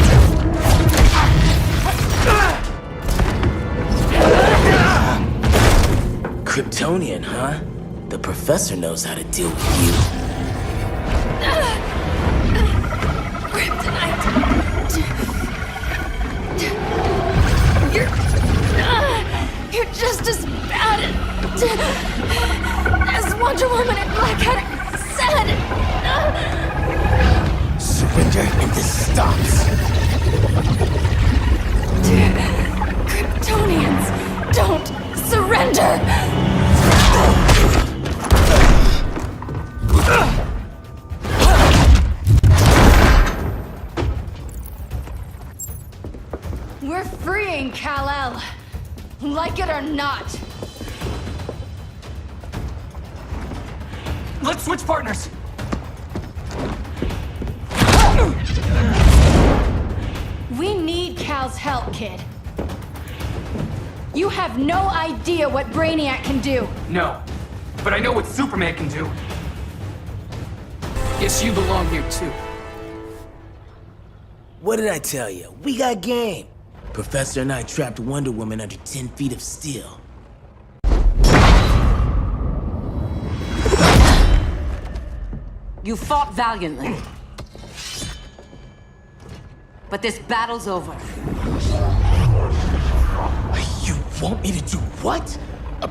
Kryptonian, huh? The professor knows how to deal with you. Kryptonite! You're just as bad as Wonder Woman and Black had said. Surrender and this stops. Kryptonians, don't surrender! We're freeing Kal-El, like it or not. Let's switch partners. We need Cal's help, kid. You have no idea what Brainiac can do. No, but I know what Superman can do. Guess you belong here too. What did I tell you? We got game. Professor and I trapped Wonder Woman under 10 feet of steel. You fought valiantly. But this battle's over. You want me to do what?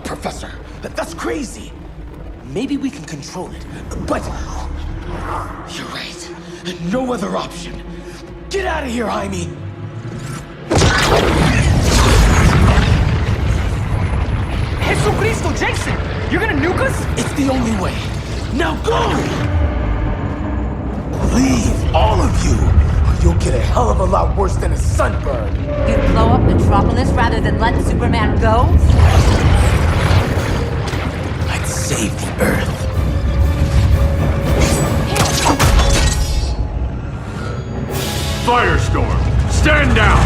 Professor, that's crazy. Maybe we can control it, but... You're right. No other option. Get out of here, Jaime! Jesucristo, Jason! You're gonna nuke us? It's the only way. Now go! Leave, all of you, or you'll get a hell of a lot worse than a sunburn. You'd blow up Metropolis rather than let Superman go? I'd save the Earth. Firestorm, stand down!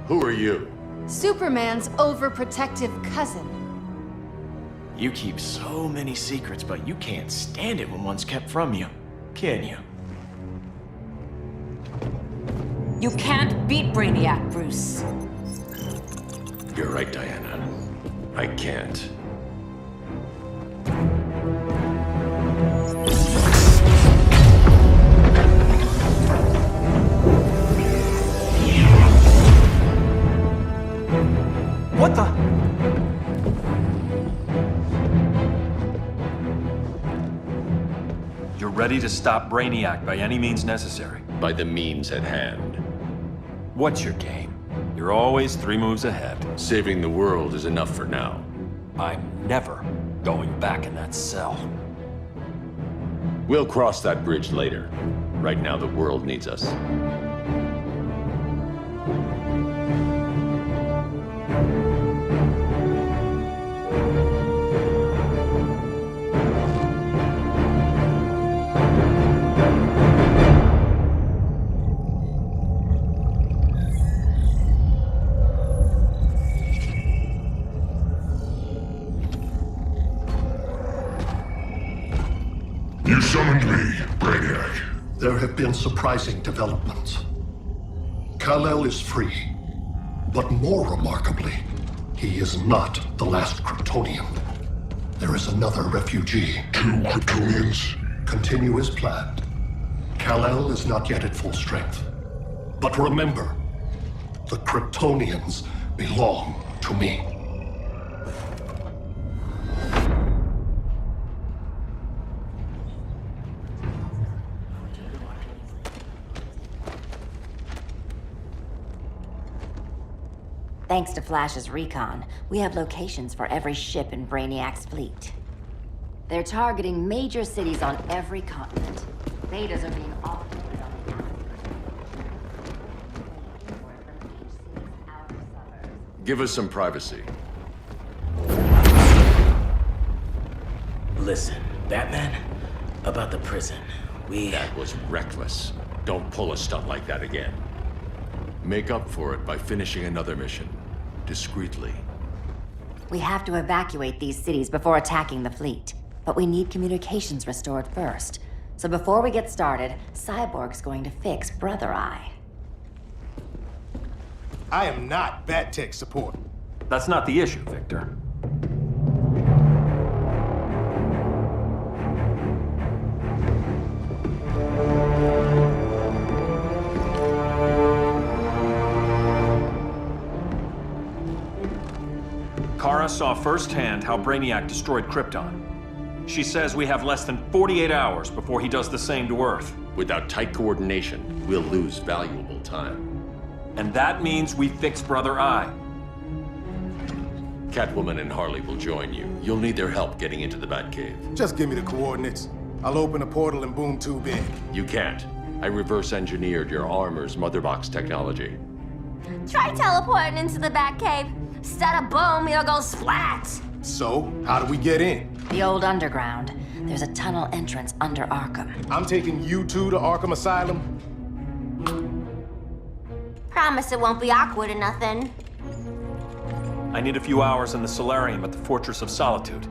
Who are you? Superman's overprotective cousin. You keep so many secrets, but you can't stand it when one's kept from you, can you? You can't beat Brainiac, Bruce. You're right, Diana. I can't. What the? You're ready to stop Brainiac by any means necessary. By the means at hand. What's your game? You're always 3 moves ahead. Saving the world is enough for now. I'm never going back in that cell. We'll cross that bridge later. Right now, the world needs us. You summoned me, Brainiac. There have been surprising developments. Kal-El is free, but more remarkably, he is not the last Kryptonian. There is another refugee. 2 Kryptonians? Continue as planned. Kal-El is not yet at full strength. But remember, the Kryptonians belong to me. Thanks to Flash's recon, we have locations for every ship in Brainiac's fleet. They're targeting major cities on every continent. Betas are being offloaded on the outskirts. Give us some privacy. Listen, Batman, about the prison, That was reckless. Don't pull a stunt like that again. Make up for it by finishing another mission. Discreetly. We have to evacuate these cities before attacking the fleet. But we need communications restored first. So before we get started, Cyborg's going to fix Brother Eye. I am not bad tech support. That's not the issue, Victor. Kara saw firsthand how Brainiac destroyed Krypton. She says we have less than 48 hours before he does the same to Earth. Without tight coordination, we'll lose valuable time. And that means we fix Brother Eye. Catwoman and Harley will join you. You'll need their help getting into the Batcave. Just give me the coordinates. I'll open a portal and boom tube in. You can't. I reverse engineered your armor's motherbox technology. Try teleporting into the Batcave. Instead of boom, you'll go splat. So, how do we get in? The old underground. There's a tunnel entrance under Arkham. I'm taking you two to Arkham Asylum. Promise it won't be awkward or nothing. I need a few hours in the solarium at the Fortress of Solitude.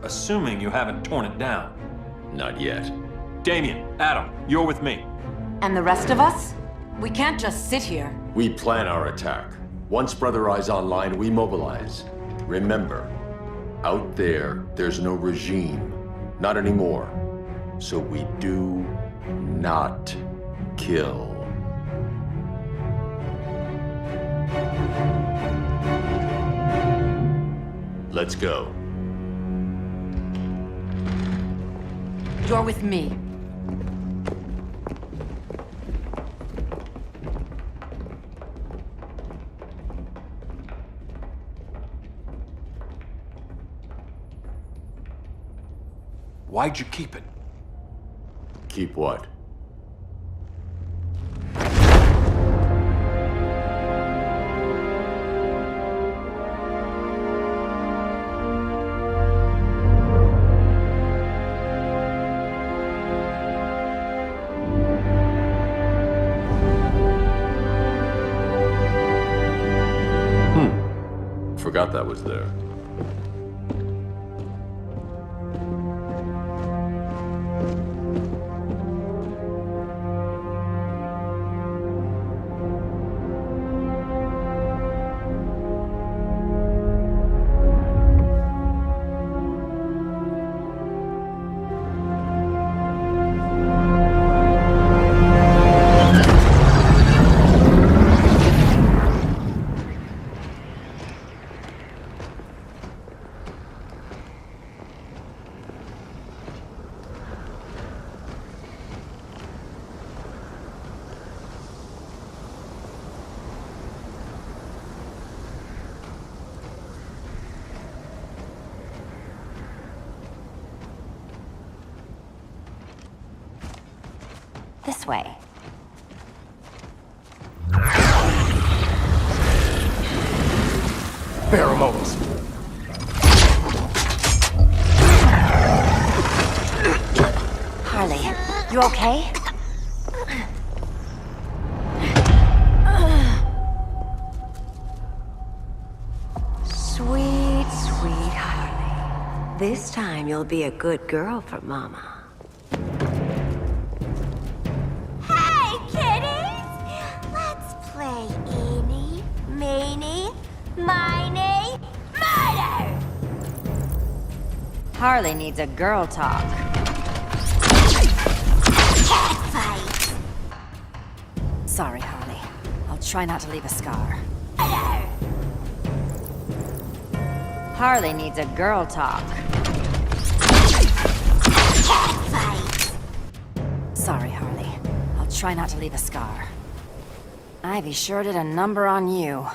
Assuming you haven't torn it down. Not yet. Damien, Adam, you're with me. And the rest of us? We can't just sit here. We plan our attack. Once Brother Eye's online, we mobilize. Remember, out there, there's no regime. Not anymore. So we do not kill. Let's go. You're with me. Why'd you keep it? Keep what? Forgot that was there. This way. Pheromones. Harley, you okay? Sweet, sweet Harley. This time you'll be a good girl for Mama. Hey, kiddies! Let's play eeny, meeny, miny, murder! Harley needs a girl talk. Cat fight! Sorry, Harley. I'll try not to leave a scar. Murder! Harley needs a girl talk. Cat fight! Sorry, Harley. I'll try not to leave a scar. Ivy sure did a number on you.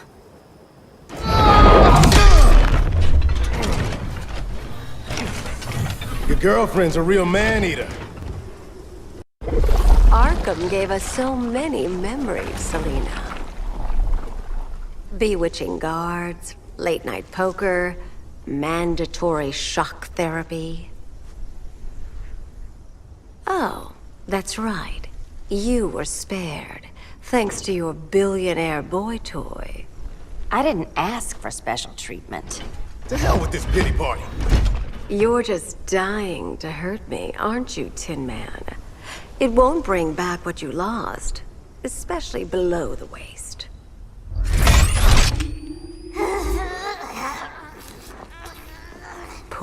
Your girlfriend's a real man-eater. Arkham gave us so many memories, Selina. Bewitching guards, late-night poker, mandatory shock therapy. Oh, that's right. You were spared, thanks to your billionaire boy toy. I didn't ask for special treatment. To hell with this pity party. You're just dying to hurt me, aren't you, Tin Man? It won't bring back what you lost, especially below the waist.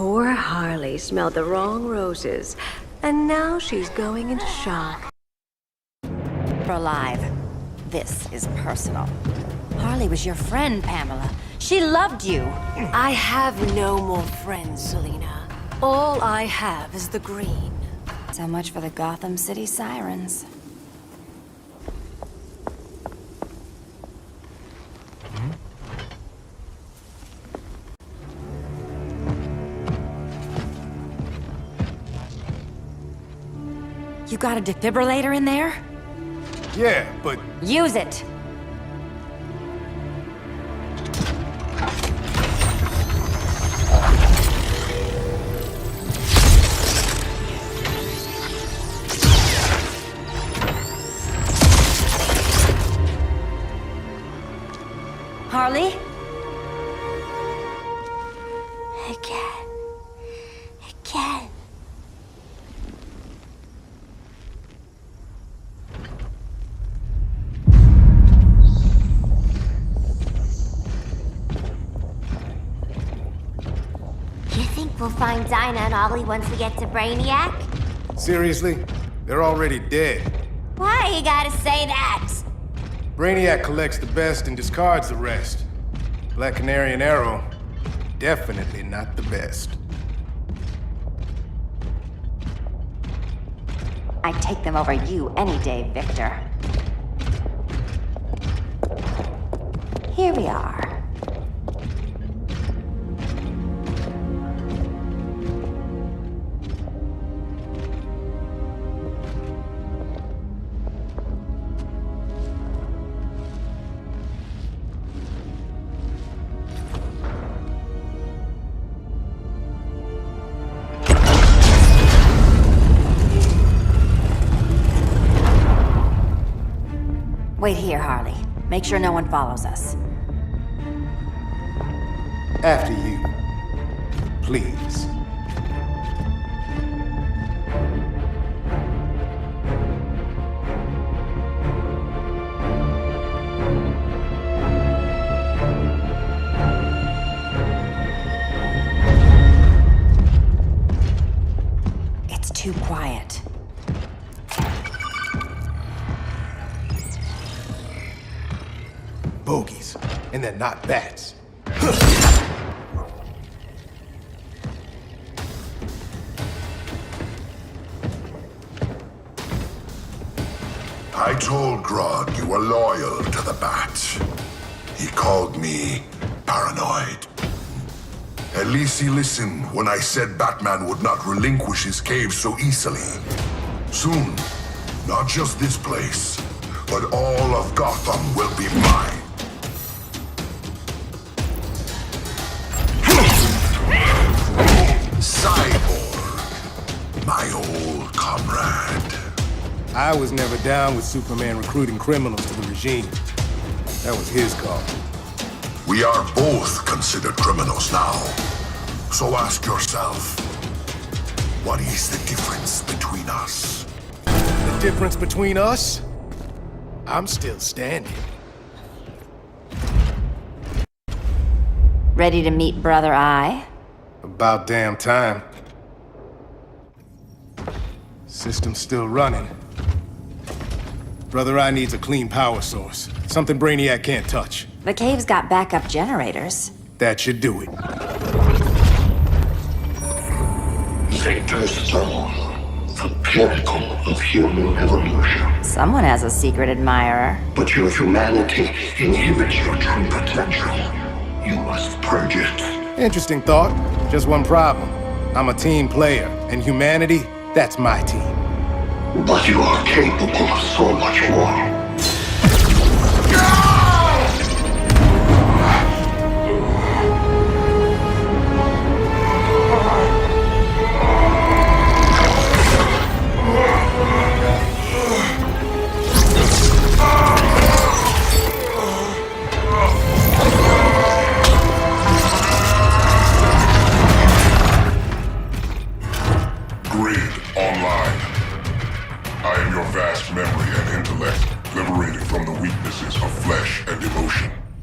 Poor Harley smelled the wrong roses, and now she's going into shock. We're alive. This is personal. Harley was your friend, Pamela. She loved you. I have no more friends, Selena. All I have is the green. So much for the Gotham City Sirens. You got a defibrillator in there? Yeah, but... Use it! Harley? Again. You think we'll find Dinah and Ollie once we get to Brainiac? Seriously? They're already dead. Why you gotta say that? Brainiac collects the best and discards the rest. Black Canary and Arrow, definitely not the best. I'd take them over you any day, Victor. Here we are. Wait here, Harley. Make sure no one follows us. After you. Please. It's too quiet. Bogies. And they're not bats. I told Grodd you were loyal to the Bats. He called me paranoid. At least he listened when I said Batman would not relinquish his cave so easily. Soon, not just this place, but all of Gotham will be mine. Cyborg, my old comrade. I was never down with Superman recruiting criminals to the regime. That was his call. We are both considered criminals now. So ask yourself, what is the difference between us? The difference between us? I'm still standing. Ready to meet Brother Eye? About damn time. System's still running. Brother Eye needs a clean power source. Something Brainiac can't touch. The cave's got backup generators. That should do it. Victor Stone, the pinnacle of human evolution. Someone has a secret admirer. But your humanity inhibits your true potential. You must purge it. Interesting thought. Just one problem. I'm a team player, and humanity, that's my team. But you are capable of so much more.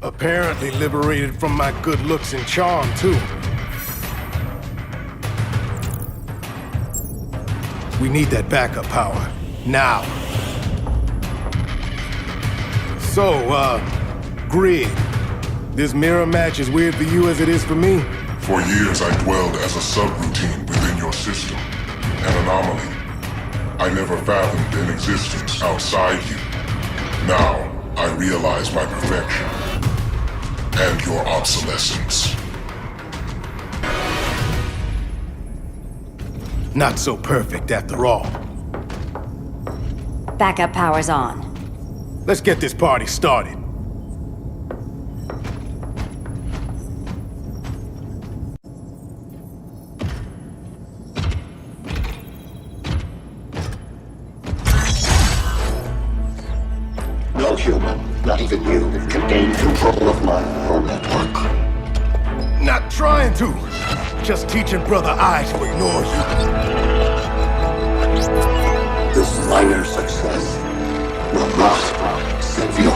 Apparently liberated from my good looks and charm, too. We need that backup power. Now. So, Grid. This mirror match as weird for you as it is for me? For years, I dwelled as a subroutine within your system. An anomaly. I never fathomed an existence outside you. Now, I realize my perfection. And your obsolescence. Not so perfect after all. Backup power's on. Let's get this party started. No human, not even you, can gain control of my neural network. Not trying to. Just teaching Brother Eye to ignore you. This minor success will not save you.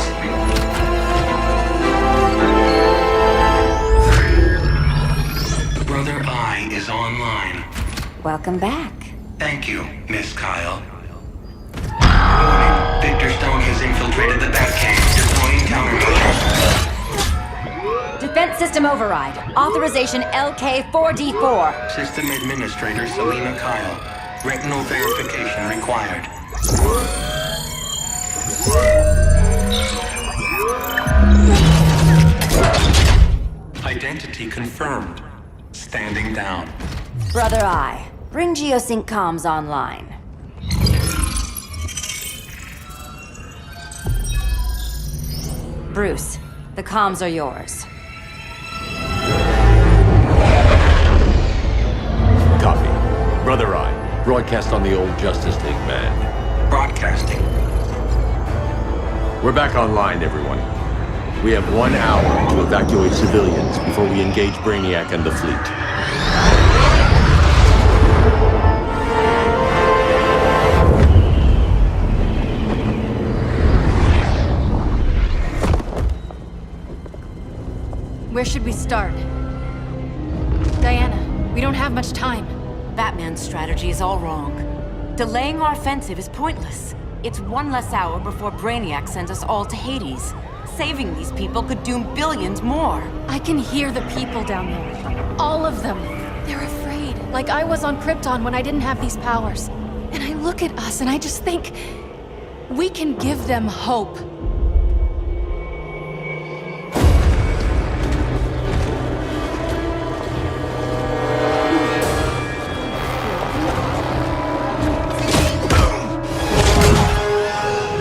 Brother Eye is online. Welcome back. Thank you, Miss Kyle. Warning, Victor Stone has infiltrated the Batcave, deploying countermeasures. Defense system override. Authorization LK4D4. System Administrator Selena Kyle. Retinal verification required. Identity confirmed. Standing down. Brother Eye, bring Geosync comms online. Bruce, the comms are yours. Copy. Brother Eye, broadcast on the old Justice League band. Broadcasting. We're back online, everyone. We have 1 hour to evacuate civilians before we engage Brainiac and the fleet. Where should we start? Diana, we don't have much time. Batman's strategy is all wrong. Delaying our offensive is pointless. It's 1 less hour before Brainiac sends us all to Hades. Saving these people could doom billions more. I can hear the people down there. All of them. They're afraid, like I was on Krypton when I didn't have these powers. And I look at us and I just think, we can give them hope.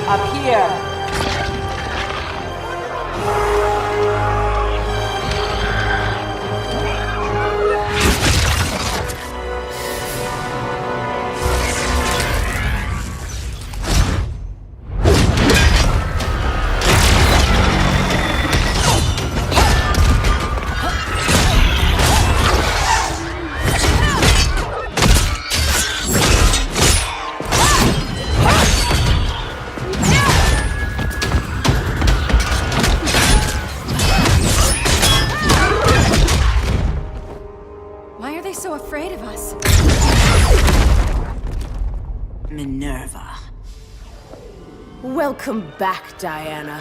Up here. Why are they so afraid of us? Minerva. Welcome back, Diana.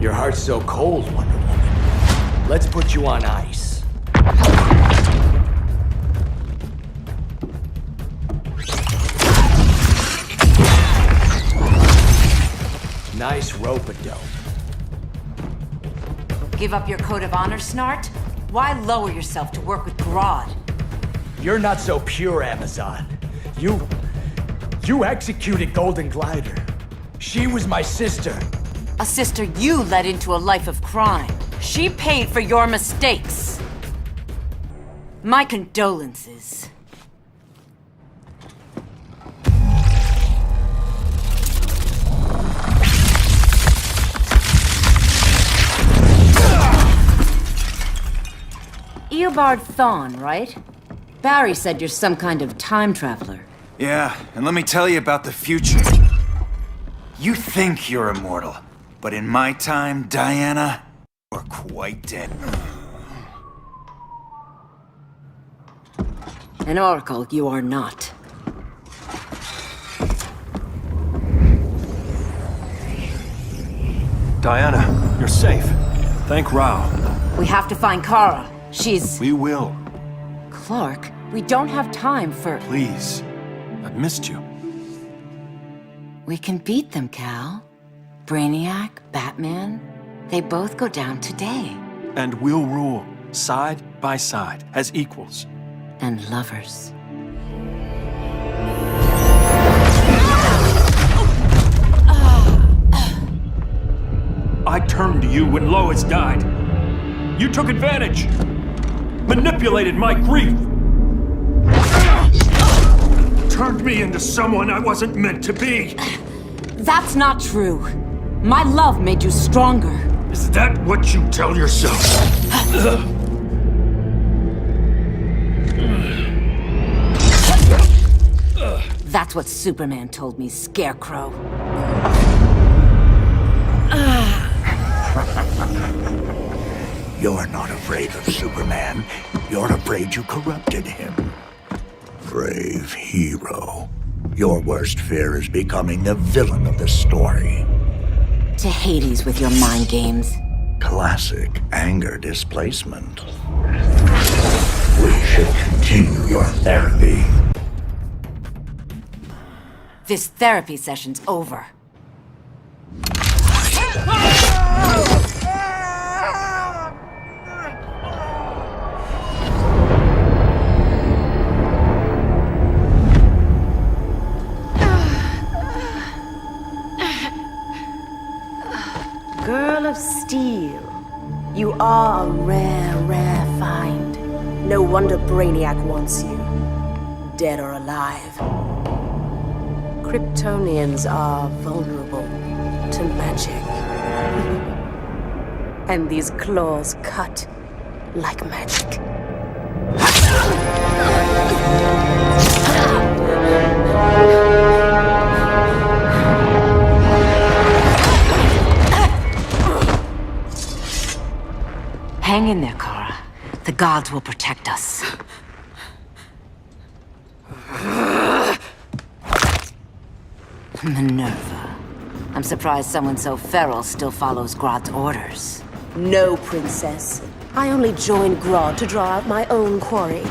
Your heart's so cold, Wonder Woman. Let's put you on ice. Nice rope-a-dope. Give up your code of honor, Snart? Why lower yourself to work with Grodd? You're not so pure, Amazon. You executed Golden Glider. She was my sister. A sister you led into a life of crime. She paid for your mistakes. My condolences. Eobard Thawne, right? Barry said you're some kind of time traveler. Yeah, and let me tell you about the future. You think you're immortal, but in my time, Diana, you're quite dead. An oracle you are not. Diana, you're safe. Thank Rao. We have to find Kara. She's... We will. Clark, we don't have time for... Please. I've missed you. We can beat them, Cal. Brainiac, Batman, they both go down today. And we'll rule, side by side, as equals. And lovers. I turned to you when Lois died. You took advantage. Manipulated my grief. Turned me into someone I wasn't meant to be. That's not true. My love made you stronger. Is that what you tell yourself? That's what Superman told me, Scarecrow. You're not afraid of Superman. You're afraid you corrupted him. Brave hero. Your worst fear is becoming the villain of the story. To Hades with your mind games. Classic anger displacement. We should continue your therapy. This therapy session's over. Girl of Steel, you are a rare, rare find. No wonder Brainiac wants you, dead or alive. Kryptonians are vulnerable to magic. And these claws cut like magic. Hang in there, Kara. The gods will protect us. Minerva. I'm surprised someone so feral still follows Grodd's orders. No, princess. I only joined Grodd to draw out my own quarry.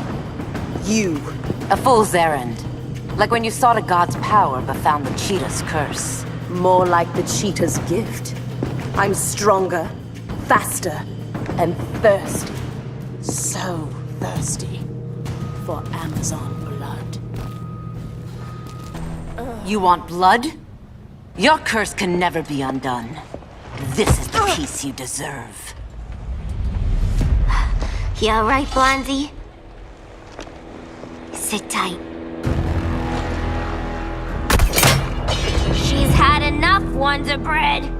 You. A fool's errand. Like when you sought a god's power but found the cheetah's curse. More like the cheetah's gift. I'm stronger, faster, and thirsty. So thirsty for Amazon blood. You want blood? Your curse can never be undone. This is the peace you deserve. You alright, Blondie? Sit tight. She's had enough, Wonder Bread.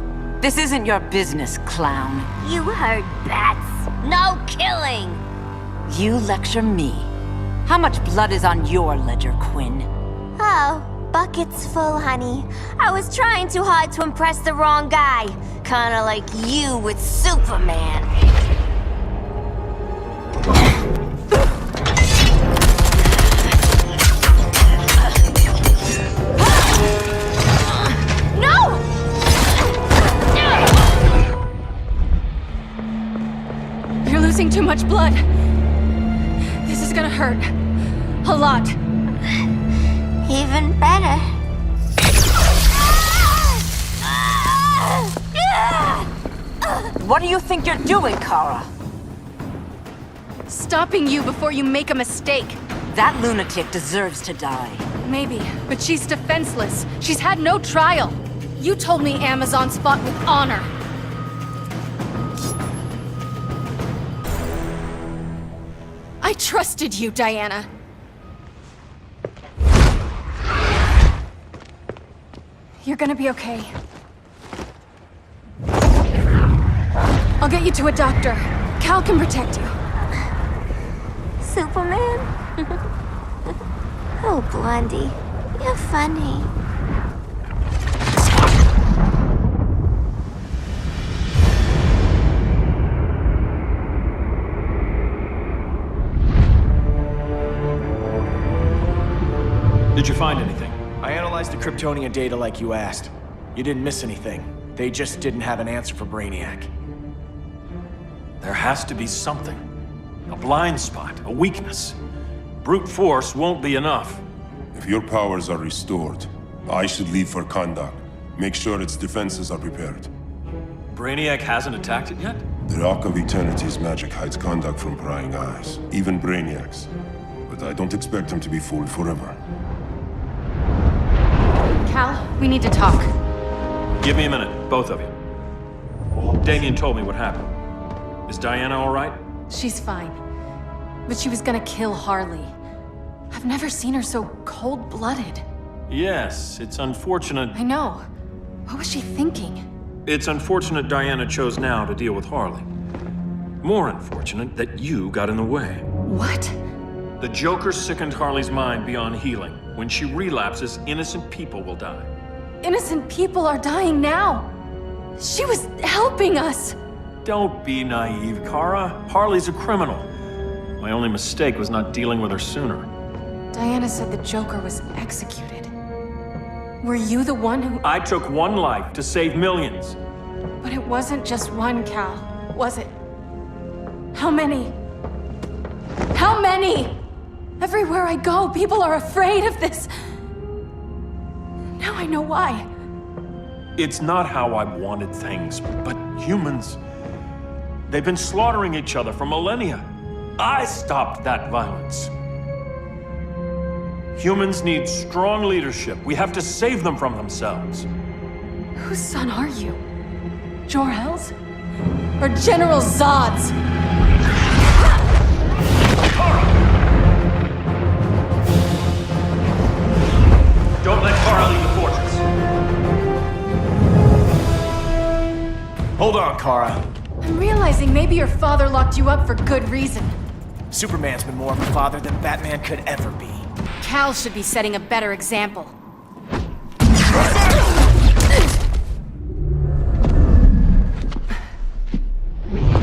This isn't your business, clown. You heard bats. No killing. You lecture me. How much blood is on your ledger, Quinn? Oh, bucket's full, honey. I was trying too hard to impress the wrong guy. Kinda like you with Superman. Losing too much blood. This is gonna hurt. A lot. Even better. What do you think you're doing, Kara? Stopping you before you make a mistake. That lunatic deserves to die. Maybe, but she's defenseless. She's had no trial. You told me Amazon fought with honor. I trusted you, Diana. You're gonna be okay. I'll get you to a doctor. Cal can protect you. Superman? Oh, Blondie, you're funny. Did you find anything? I analyzed the Kryptonian data like you asked. You didn't miss anything. They just didn't have an answer for Brainiac. There has to be something. A blind spot, a weakness. Brute force won't be enough. If your powers are restored, I should leave for Kahndaq. Make sure its defenses are prepared. Brainiac hasn't attacked it yet? The Rock of Eternity's magic hides Kahndaq from prying eyes, even Brainiac's. But I don't expect him to be fooled forever. Cal, we need to talk. Give me a minute, both of you. Damien told me what happened. Is Diana all right? She's fine. But she was gonna kill Harley. I've never seen her so cold-blooded. Yes, it's unfortunate. I know. What was she thinking? It's unfortunate Diana chose now to deal with Harley. More unfortunate that you got in the way. What? The Joker sickened Harley's mind beyond healing. When she relapses, innocent people will die. Innocent people are dying now. She was helping us. Don't be naive, Kara. Harley's a criminal. My only mistake was not dealing with her sooner. Diana said the Joker was executed. Were you the one who... I took one life to save millions. But it wasn't just one, Cal, was it? How many? How many? Everywhere I go, people are afraid of this. Now I know why. It's not how I wanted things, but humans... They've been slaughtering each other for millennia. I stopped that violence. Humans need strong leadership. We have to save them from themselves. Whose son are you? Jor-El's? Or General Zod's? Don't let Kara leave the fortress. Hold on, Kara. I'm realizing maybe your father locked you up for good reason. Superman's been more of a father than Batman could ever be. Cal should be setting a better example.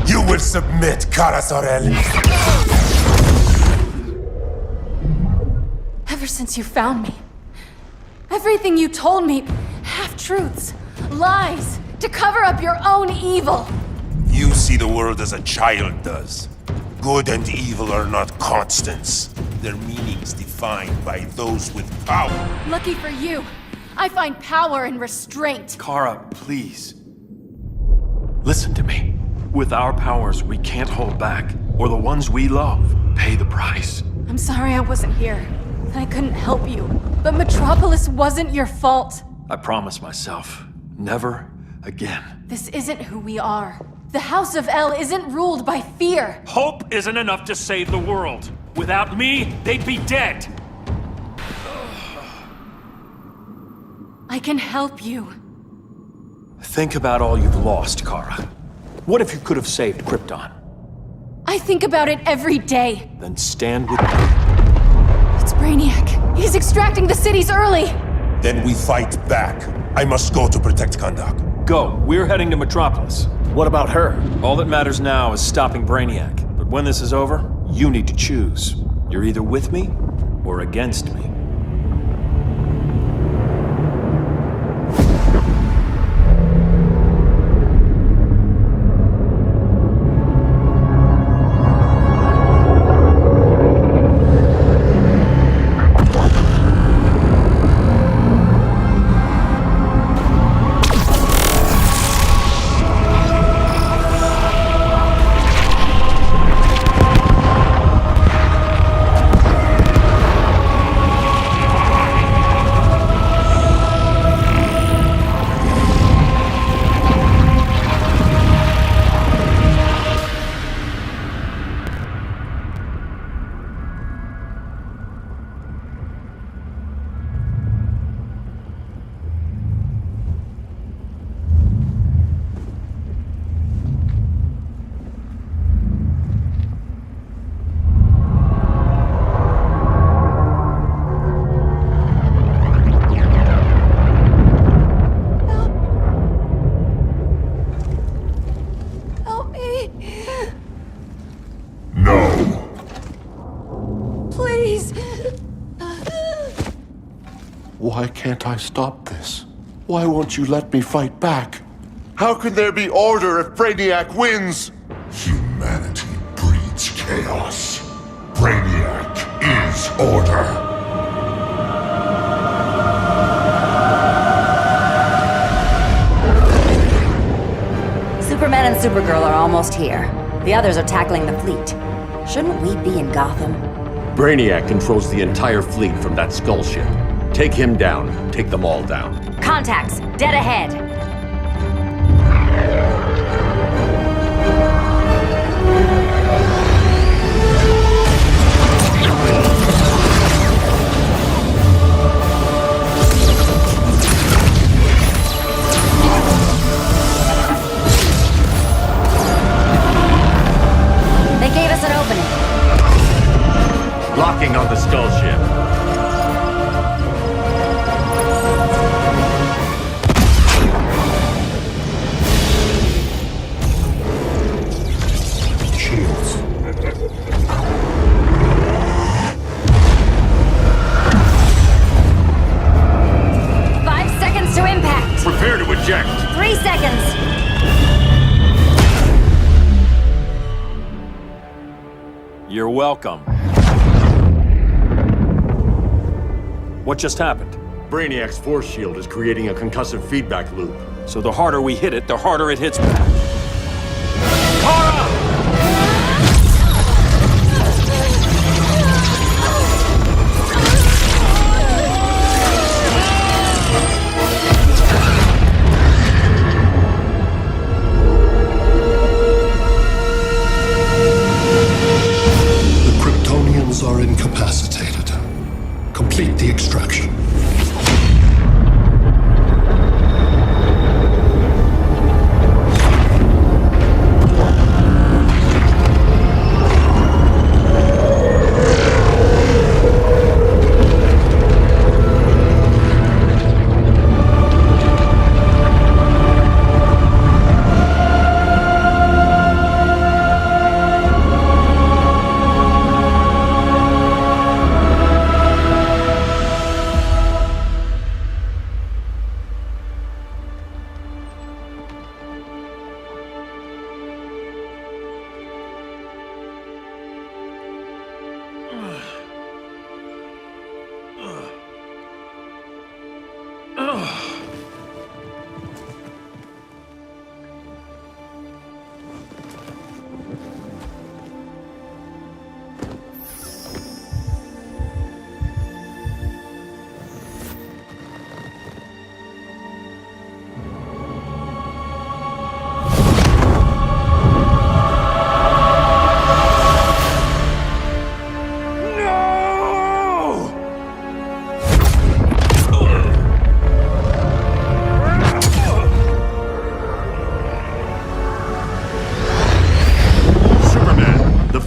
You will submit, Kara Zor-El. Ever since you found me, everything you told me, half-truths, lies, to cover up your own evil. You see the world as a child does. Good and evil are not constants. Their meanings defined by those with power. Lucky for you, I find power in restraint. Kara, please. Listen to me. With our powers, we can't hold back, or the ones we love pay the price. I'm sorry I wasn't here, that I couldn't help you. But Metropolis wasn't your fault. I promise myself, never again. This isn't who we are. The House of El isn't ruled by fear. Hope isn't enough to save the world. Without me, they'd be dead. I can help you. Think about all you've lost, Kara. What if you could have saved Krypton? I think about it every day. Then stand with me. It's Brainiac. He's extracting the cities early. Then we fight back. I must go to protect Kahndaq. Go. We're heading to Metropolis. What about her? All that matters now is stopping Brainiac. But when this is over, you need to choose. You're either with me or against me. Why can't I stop this? Why won't you let me fight back? How can there be order if Brainiac wins? Humanity breeds chaos. Brainiac is order. Superman and Supergirl are almost here. The others are tackling the fleet. Shouldn't we be in Gotham? Brainiac controls the entire fleet from that skull ship. Take him down. Take them all down. Contacts, dead ahead. They gave us an opening. Locking on the skull ship. Shields. Five seconds to impact. Prepare to eject. 3 seconds. You're welcome. What just happened? Brainiac's force shield is creating a concussive feedback loop. So the harder we hit it, the harder it hits back. Kara! The Kryptonians are incapacitated. Complete the extraction.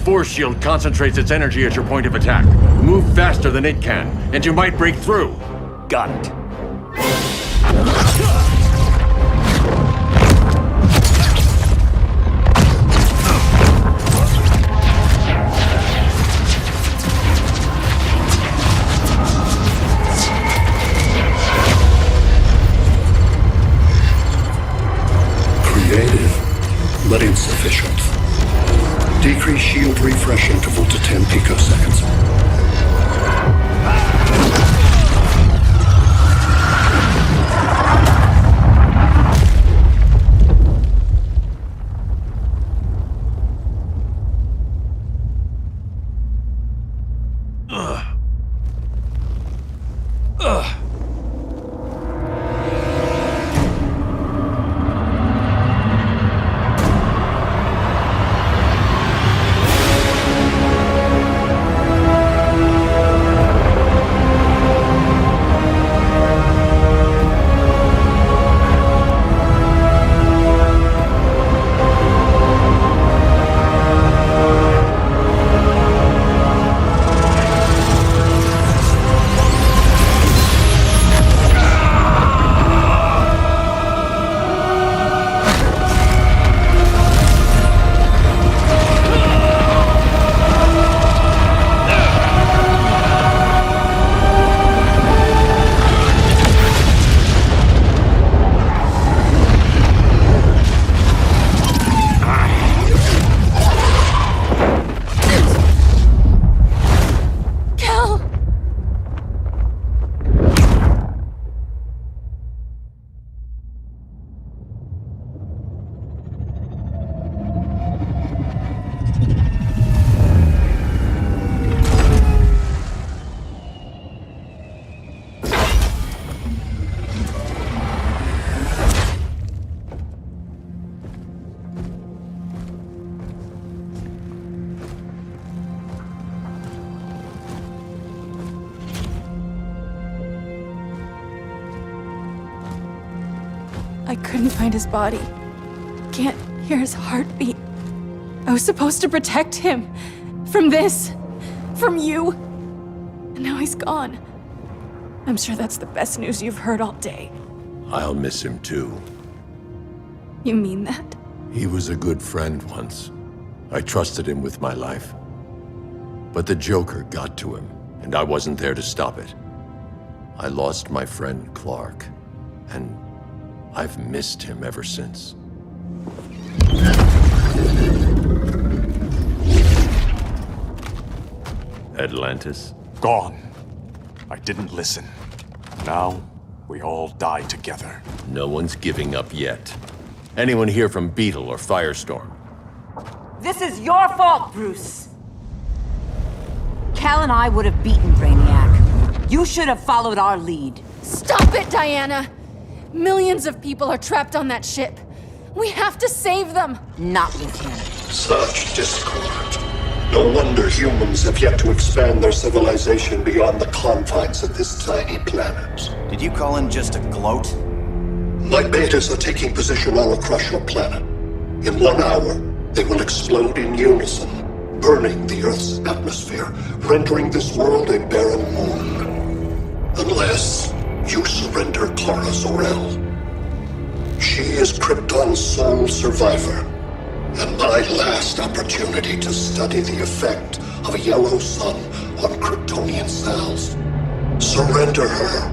Force shield concentrates its energy at your point of attack. Move faster than it can, and you might break through. Got it. Creative, but insufficient. Decrease shield refresh interval to 10 picoseconds. I couldn't find his body. Can't hear his heartbeat. I was supposed to protect him. From this. From you. And now he's gone. I'm sure that's the best news you've heard all day. I'll miss him too. You mean that? He was a good friend once. I trusted him with my life. But the Joker got to him, and I wasn't there to stop it. I lost my friend Clark, and I've missed him ever since. Atlantis? Gone. I didn't listen. Now, we all die together. No one's giving up yet. Anyone here from Beetle or Firestorm? This is your fault, Bruce! Cal and I would have beaten Brainiac. You should have followed our lead. Stop it, Diana! Millions of people are trapped on that ship. We have to save them! Not with him. Such discord. No wonder humans have yet to expand their civilization beyond the confines of this tiny planet. Did you call in just a gloat? My betas are taking position all across your planet. In 1 hour, they will explode in unison, burning the Earth's atmosphere, rendering this world a barren moon. Unless you surrender Clara Zor-El. She is Krypton's sole survivor, and my last opportunity to study the effect of a yellow sun on Kryptonian cells. Surrender her,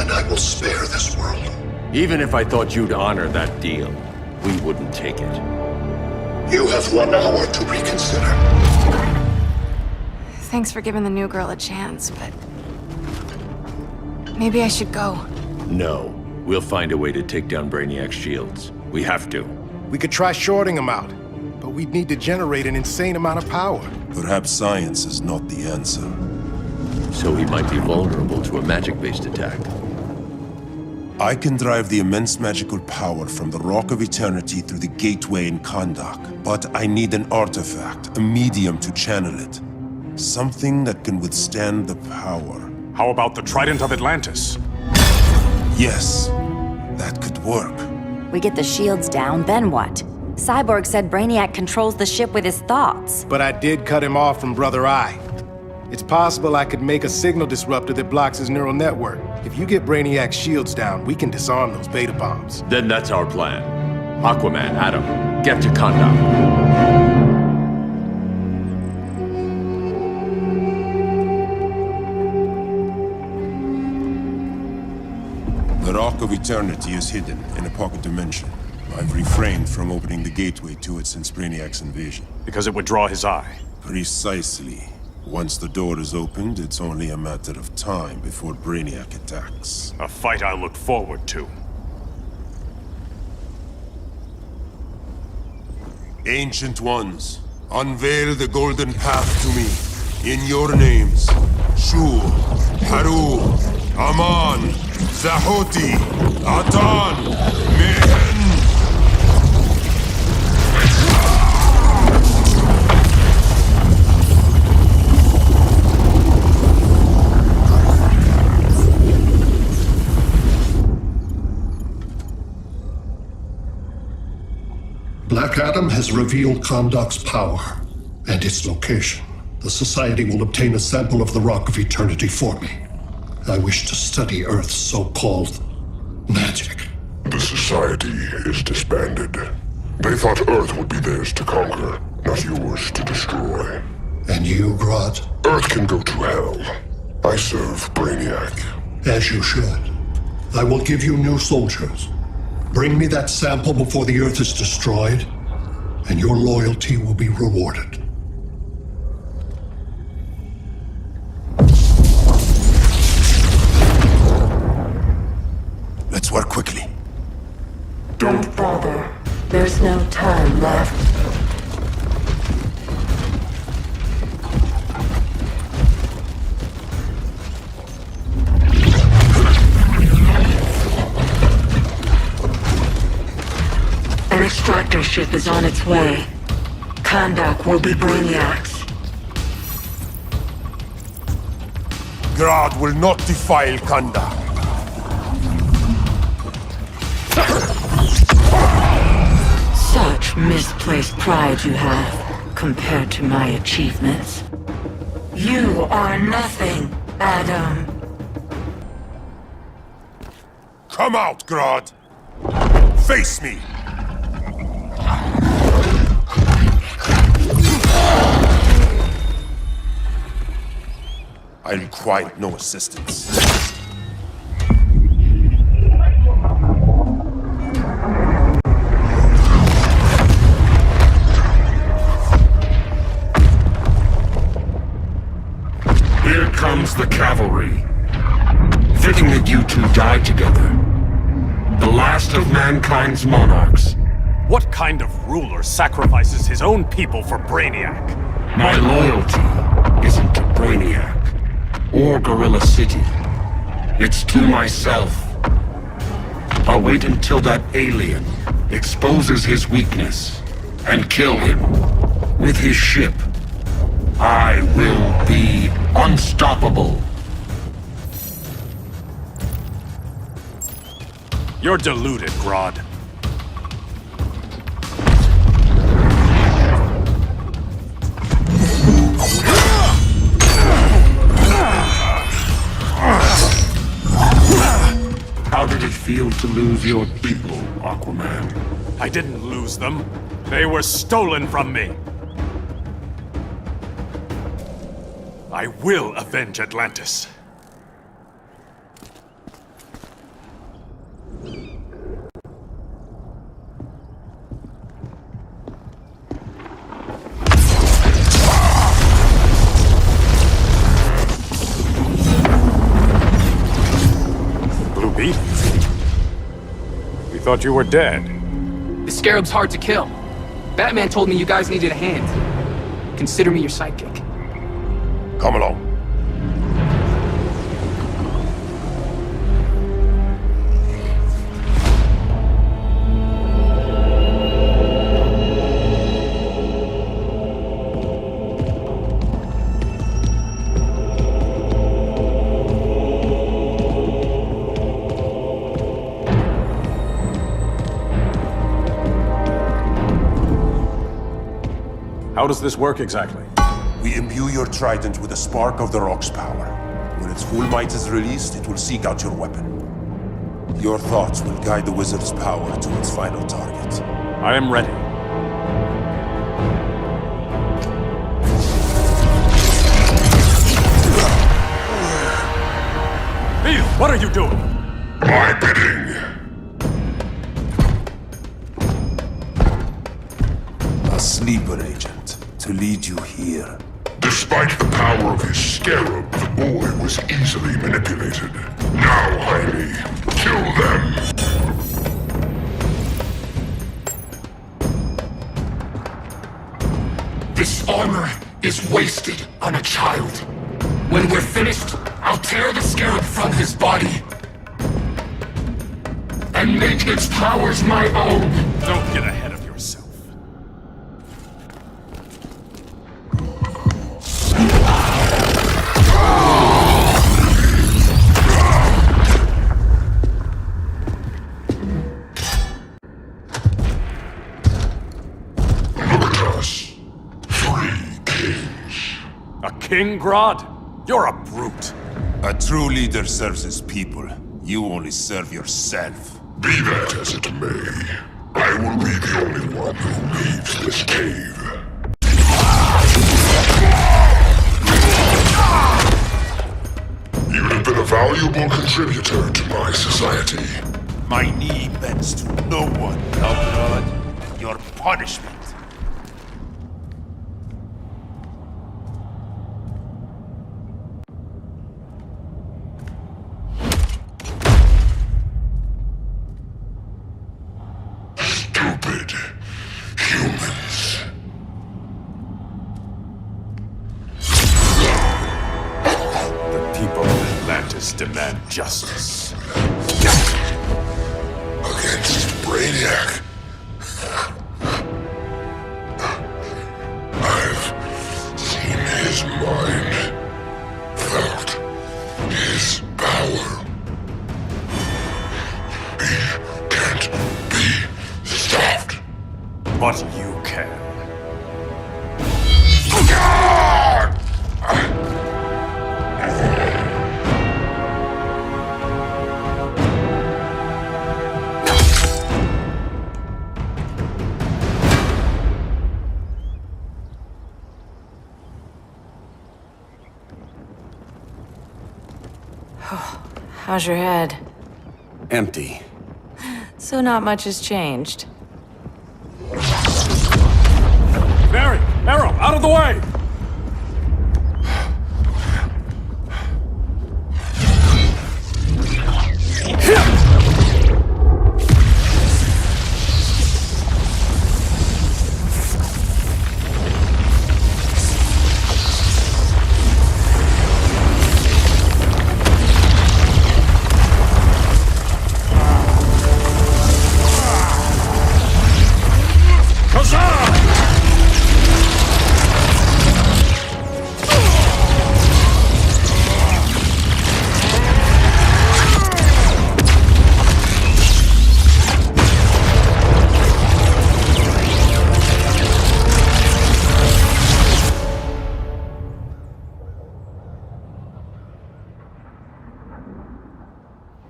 and I will spare this world. Even if I thought you'd honor that deal, we wouldn't take it. You have 1 hour to reconsider. Thanks for giving the new girl a chance, but... maybe I should go. No. We'll find a way to take down Brainiac's shields. We have to. We could try shorting him out, but we'd need to generate an insane amount of power. Perhaps science is not the answer. So he might be vulnerable to a magic-based attack. I can drive the immense magical power from the Rock of Eternity through the gateway in Kahndaq, but I need an artifact, a medium to channel it. Something that can withstand the power. How about the Trident of Atlantis? Yes, that could work. We get the shields down, then what? Cyborg said Brainiac controls the ship with his thoughts. But I did cut him off from Brother Eye. It's possible I could make a signal disruptor that blocks his neural network. If you get Brainiac's shields down, we can disarm those beta bombs. Then that's our plan. Aquaman, Adam, get to Kahndaq. The Rock of Eternity is hidden in a pocket dimension. I've refrained from opening the gateway to it since Brainiac's invasion. Because it would draw his eye. Precisely. Once the door is opened, it's only a matter of time before Brainiac attacks. A fight I look forward to. Ancient Ones, unveil the golden path to me. In your names, Shul, Haru, Aman, Zahoti, Atan, Mehen. Black Adam has revealed Kahndaq's power and its location. The Society will obtain a sample of the Rock of Eternity for me. I wish to study Earth's so-called magic. The Society is disbanded. They thought Earth would be theirs to conquer, not yours to destroy. And you, Grodd? Earth can go to hell. I serve Brainiac. As you should. I will give you new soldiers. Bring me that sample before the Earth is destroyed, and your loyalty will be rewarded. Let's work quickly. Don't bother. There's no time left. An extractor ship is on its way. Kahndaq will be Brainiac's. Grodd will not defile Kahndaq. much misplaced pride you have compared to my achievements. You are nothing, Adam. Come out, Grodd! Face me! I'm quite no assistance. Here comes the cavalry. Fitting that you two die together. The last of mankind's monarchs. What kind of ruler sacrifices his own people for Brainiac? My loyalty isn't to Brainiac or Gorilla City. It's to myself. I'll wait until that alien exposes his weakness and kill him with his ship. I will be unstoppable. You're deluded, Grodd. How did it feel to lose your people, Aquaman? I didn't lose them. They were stolen from me. I will avenge Atlantis. Beetle? We thought you were dead. The Scarab's hard to kill. Batman told me you guys needed a hand. Consider me your sidekick. Come along. How does this work exactly? We imbue your trident with a spark of the rock's power. When its full might is released, it will seek out your weapon. Your thoughts will guide the wizard's power to its final target. I am ready. Beetle, what are you doing? My bidding. A sleeper agent to lead you here. Despite the power of his scarab, the boy was easily manipulated. Now, Harley, kill them! This armor is wasted on a child. When we're finished, I'll tear the scarab from his body and make its powers my own. Don't get ahead of yourself. King Grodd? You're a brute. A true leader serves his people. You only serve yourself. Be that as it may, I will be the only one who leaves this cave. You have been a valuable contributor to my society. My knee bends to no one, Grodd. Your punishment. Demand justice. Against Brainiac. I've seen his mind, felt his power. He can't be stopped. But How's your head? Empty. So not much has changed. Barry! Arrow! Out of the way!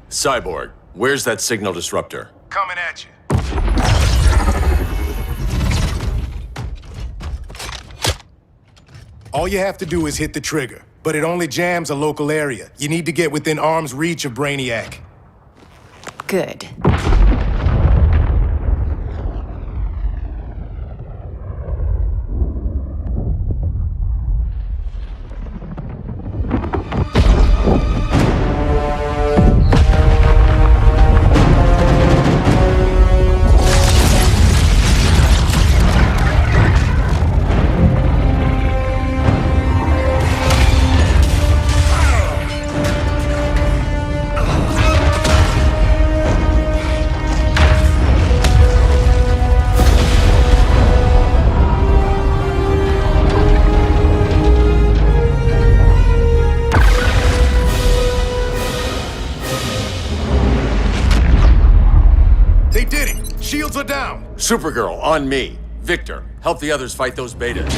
Cyborg, where's that signal disruptor? Coming at you. All you have to do is hit the trigger, but it only jams a local area. You need to get within arm's reach of Brainiac. Good. They did it! Shields are down! Supergirl, on me. Victor, help the others fight those betas.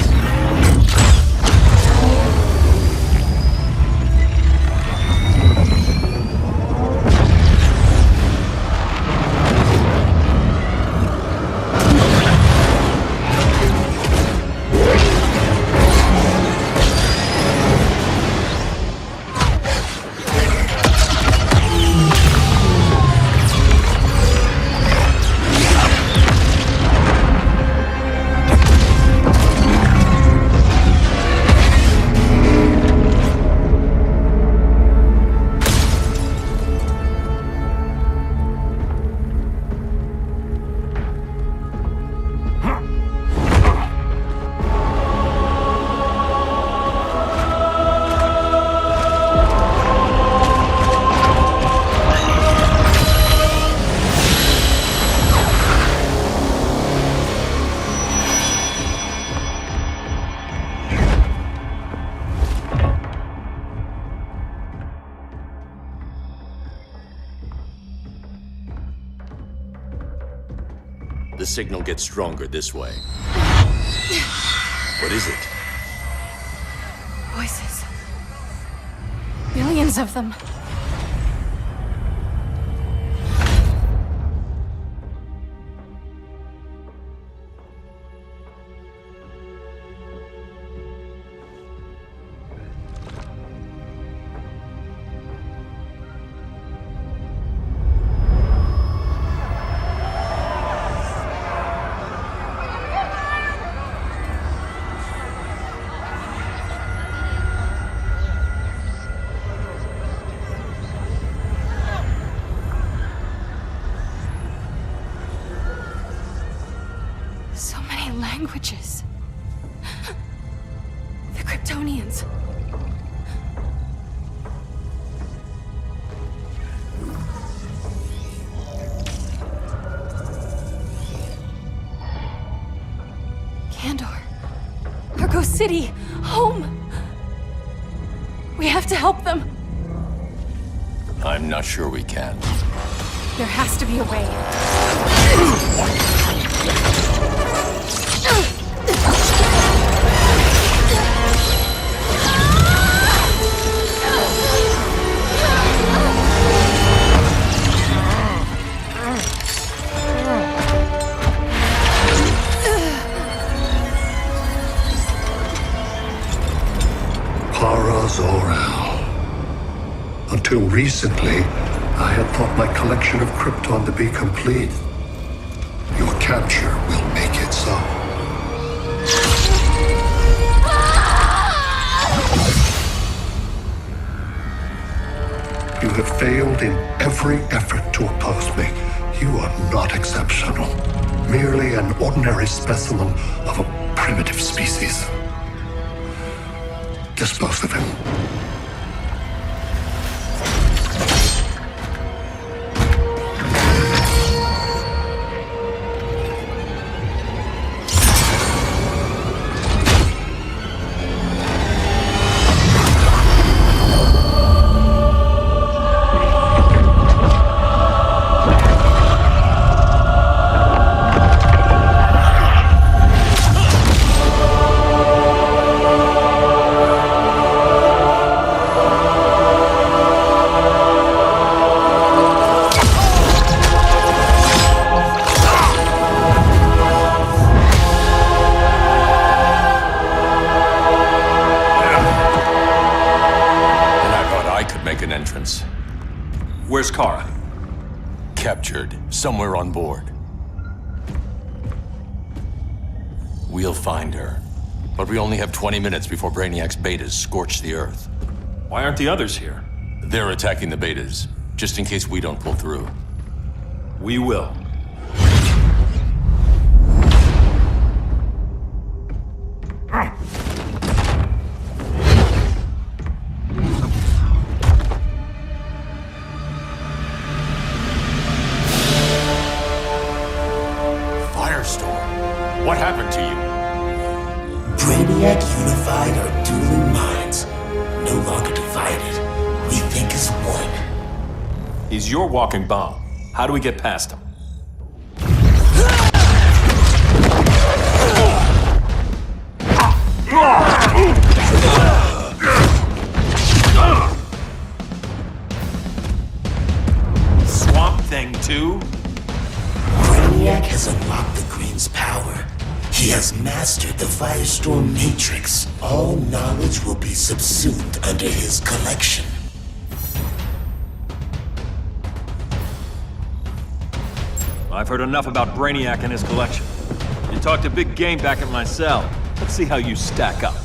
The signal gets stronger this way. What is it? Voices. Billions of them. So many languages. The Kryptonians. Kandor. Argo City. Home. We have to help them. I'm not sure we can. There has to be a way. Until recently, I had thought my collection of Krypton to be complete. Your capture will make it so. You have failed in every effort to oppose me. You are not exceptional. Merely an ordinary specimen of a primitive species. Dispose of him. Where's Kara? Captured, somewhere on board. We'll find her. But we only have 20 minutes before Brainiac's betas scorch the Earth. Why aren't the others here? They're attacking the betas, just in case we don't pull through. We will. What happened to you? Brainiac unified our dueling minds. No longer divided. We think as one. He's your walking bomb. How do we get past him? Swamp Thing 2? Brainiac has unlocked the Green's power. He has mastered the Firestorm Matrix. All knowledge will be subsumed under his collection. I've heard enough about Brainiac and his collection. You talked a big game back at my cell. Let's see how you stack up.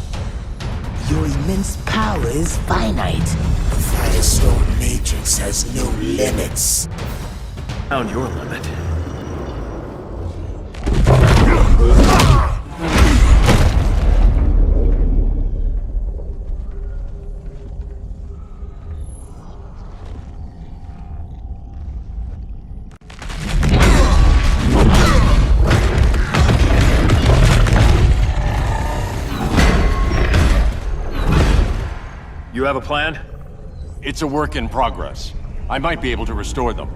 Your immense power is finite. The Firestorm Matrix has no limits. Found your limit. You have a plan? It's a work in progress. I might be able to restore them.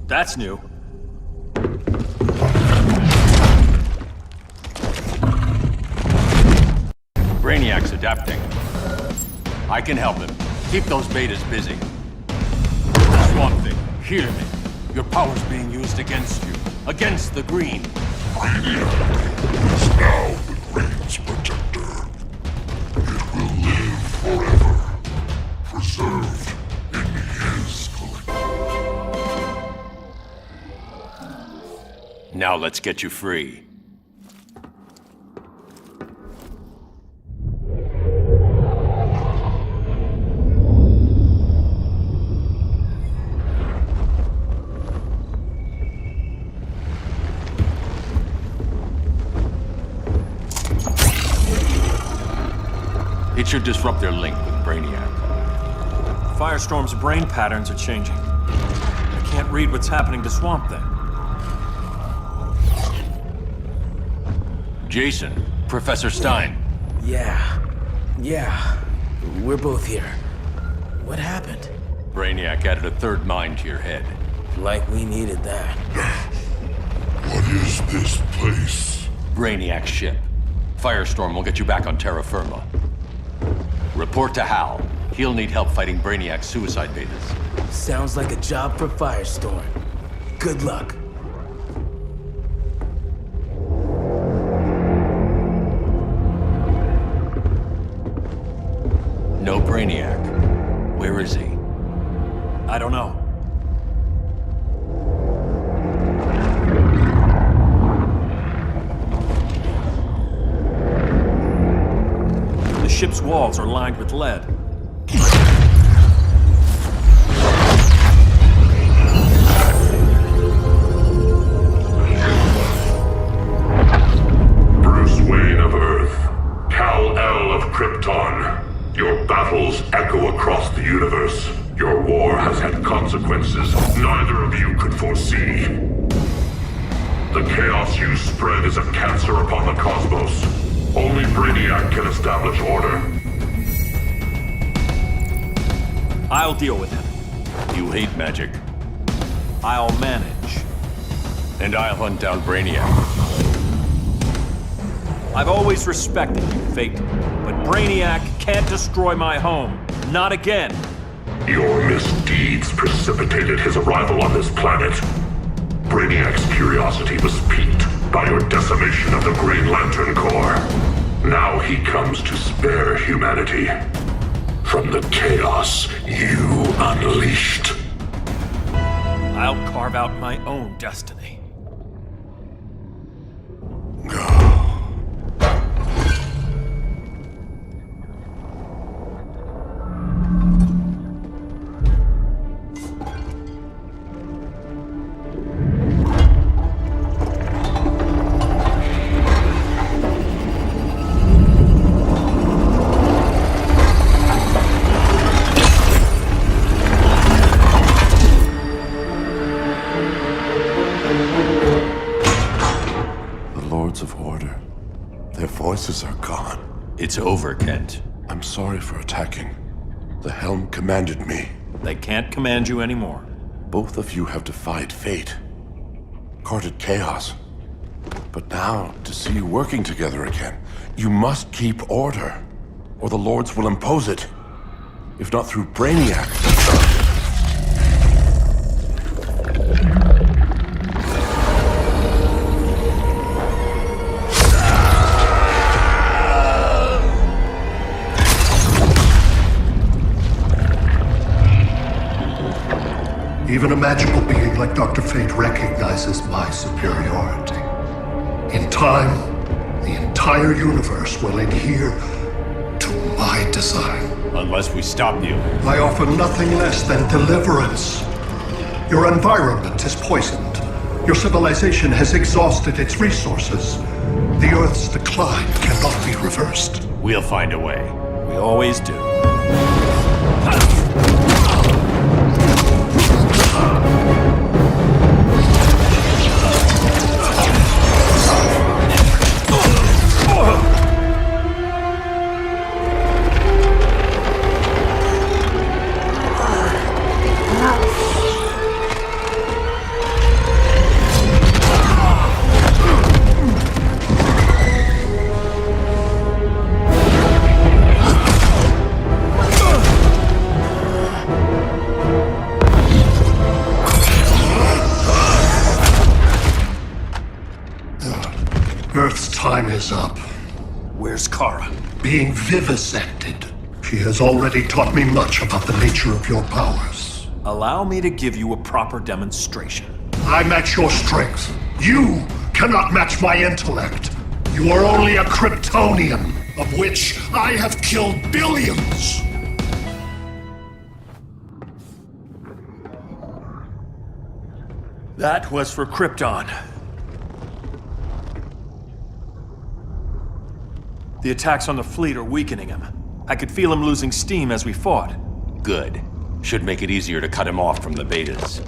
That's new. Brainiac's adapting. I can help him. Keep those betas busy. Swamp Thing, hear me. Your power's being used against you. Against the Green. Brainiac is now the Green's protector. It will live forever. Preserved in his collection. Now let's get you free. It should disrupt their link with Brainiac. Firestorm's brain patterns are changing. I can't read what's happening to Swamp Thing. Jason, Professor Stein. Yeah. We're both here. What happened? Brainiac added a third mind to your head. Like we needed that. What is this place? Brainiac's ship. Firestorm will get you back on terra firma. Report to Hal. He'll need help fighting Brainiac's suicide betas. Sounds like a job for Firestorm. Good luck. Brainiac. Where is he? I don't know. The ship's walls are lined with lead. Bruce Wayne of Earth, Kal-El of Krypton. Your battles echo across the universe. Your war has had consequences neither of you could foresee. The chaos you spread is a cancer upon the cosmos. Only Brainiac can establish order. I'll deal with him. You hate magic. I'll manage. And I'll hunt down Brainiac. I've always respected you, Fate, but Brainiac can't destroy my home. Not again. Your misdeeds precipitated his arrival on this planet. Brainiac's curiosity was piqued by your decimation of the Green Lantern Corps. Now he comes to spare humanity from the chaos you unleashed. I'll carve out my own destiny. Voices are gone. It's over, Kent. I'm sorry for attacking. The Helm commanded me. They can't command you anymore. Both of you have defied fate, courted chaos. But now, to see you working together again, you must keep order, or the Lords will impose it. If not through Brainiac. Even a magical being like Dr. Fate recognizes my superiority. In time, the entire universe will adhere to my design. Unless we stop you. I offer nothing less than deliverance. Your environment is poisoned. Your civilization has exhausted its resources. The Earth's decline cannot be reversed. We'll find a way. We always do. Earth's time is up. Where's Kara? Being vivisected. She has already taught me much about the nature of your powers. Allow me to give you a proper demonstration. I match your strength. You cannot match my intellect. You are only a Kryptonian, of which I have killed billions. That was for Krypton. The attacks on the fleet are weakening him. I could feel him losing steam as we fought. Good. Should make it easier to cut him off from the betas.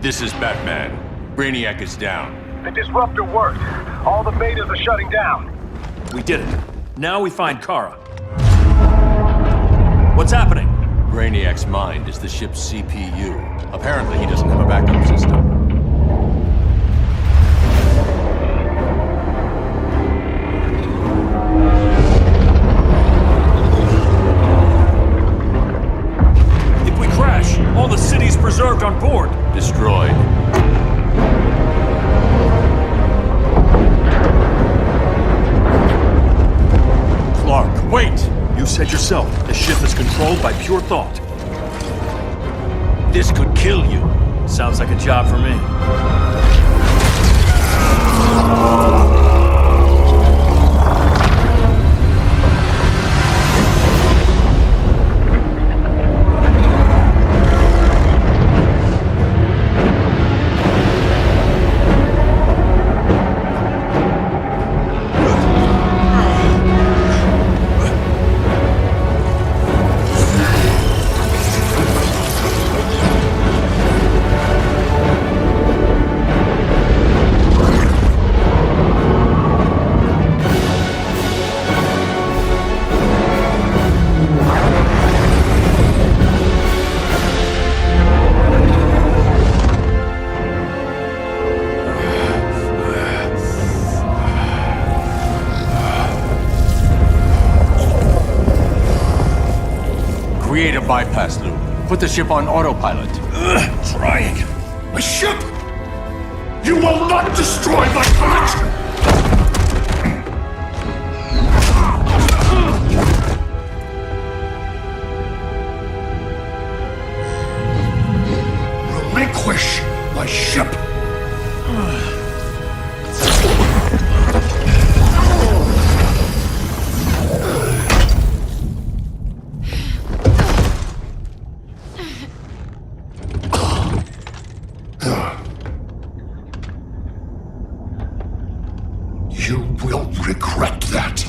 This is Batman. Brainiac is down. The disruptor worked. All the betas are shutting down. We did it. Now we find Kara. What's happening? Brainiac's mind is the ship's CPU. Apparently, he doesn't have a backup system. If we crash, all the city's preserved on board. Destroyed. Clark, wait! You said yourself, the ship is controlled by pure thought. This could kill you. Sounds like a job for me. Create a bypass loop. Put the ship on autopilot. Trying. My ship! You will not destroy my collection! Relinquish my ship! You will regret that.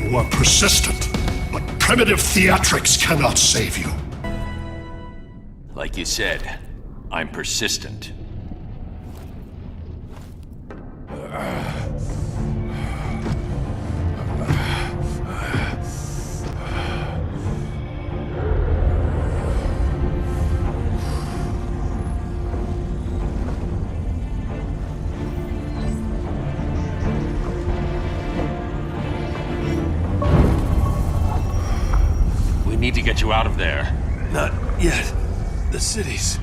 You are persistent, but primitive theatrics cannot save you. Like you said, I'm persistent. We need to get you out of there. Not yet. The city's...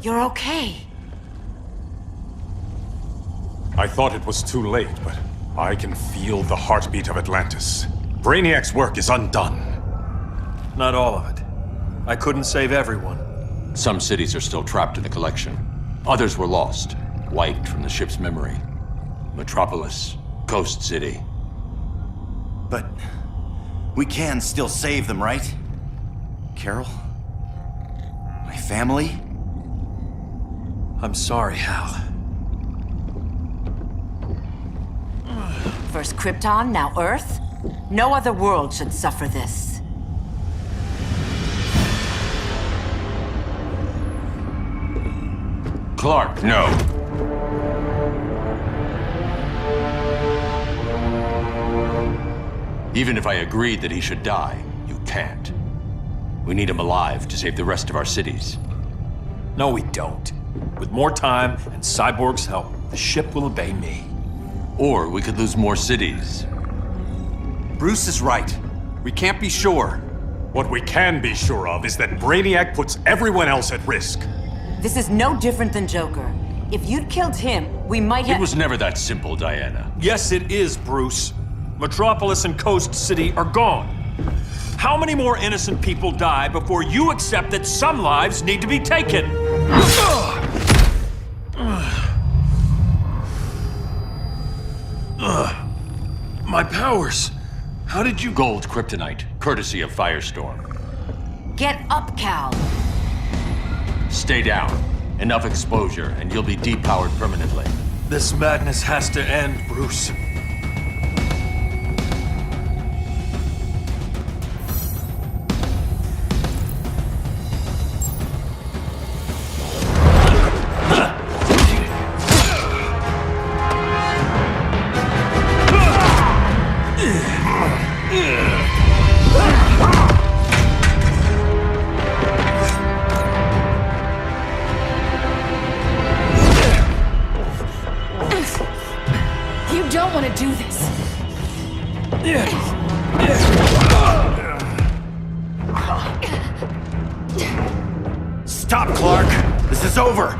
You're okay. I thought it was too late, but I can feel the heartbeat of Atlantis. Brainiac's work is undone. Not all of it. I couldn't save everyone. Some cities are still trapped in the collection. Others were lost, wiped from the ship's memory. Metropolis, Coast City. But we can still save them, right? Carol? My family? I'm sorry, Hal. First Krypton, now Earth? No other world should suffer this. Clark, no. Even if I agreed that he should die, you can't. We need him alive to save the rest of our cities. No, we don't. With more time and Cyborg's help, the ship will obey me. Or we could lose more cities. Bruce is right. We can't be sure. What we can be sure of is that Brainiac puts everyone else at risk. This is no different than Joker. If you'd killed him, we might have— It was never that simple, Diana. Yes, it is, Bruce. Metropolis and Coast City are gone. How many more innocent people die before you accept that some lives need to be taken? My powers. How did you— Gold kryptonite, courtesy of Firestorm. Get up, Cal. Stay down. Enough exposure, and you'll be depowered permanently. This madness has to end, Bruce. You don't want to do this. Stop, Clark! This is over!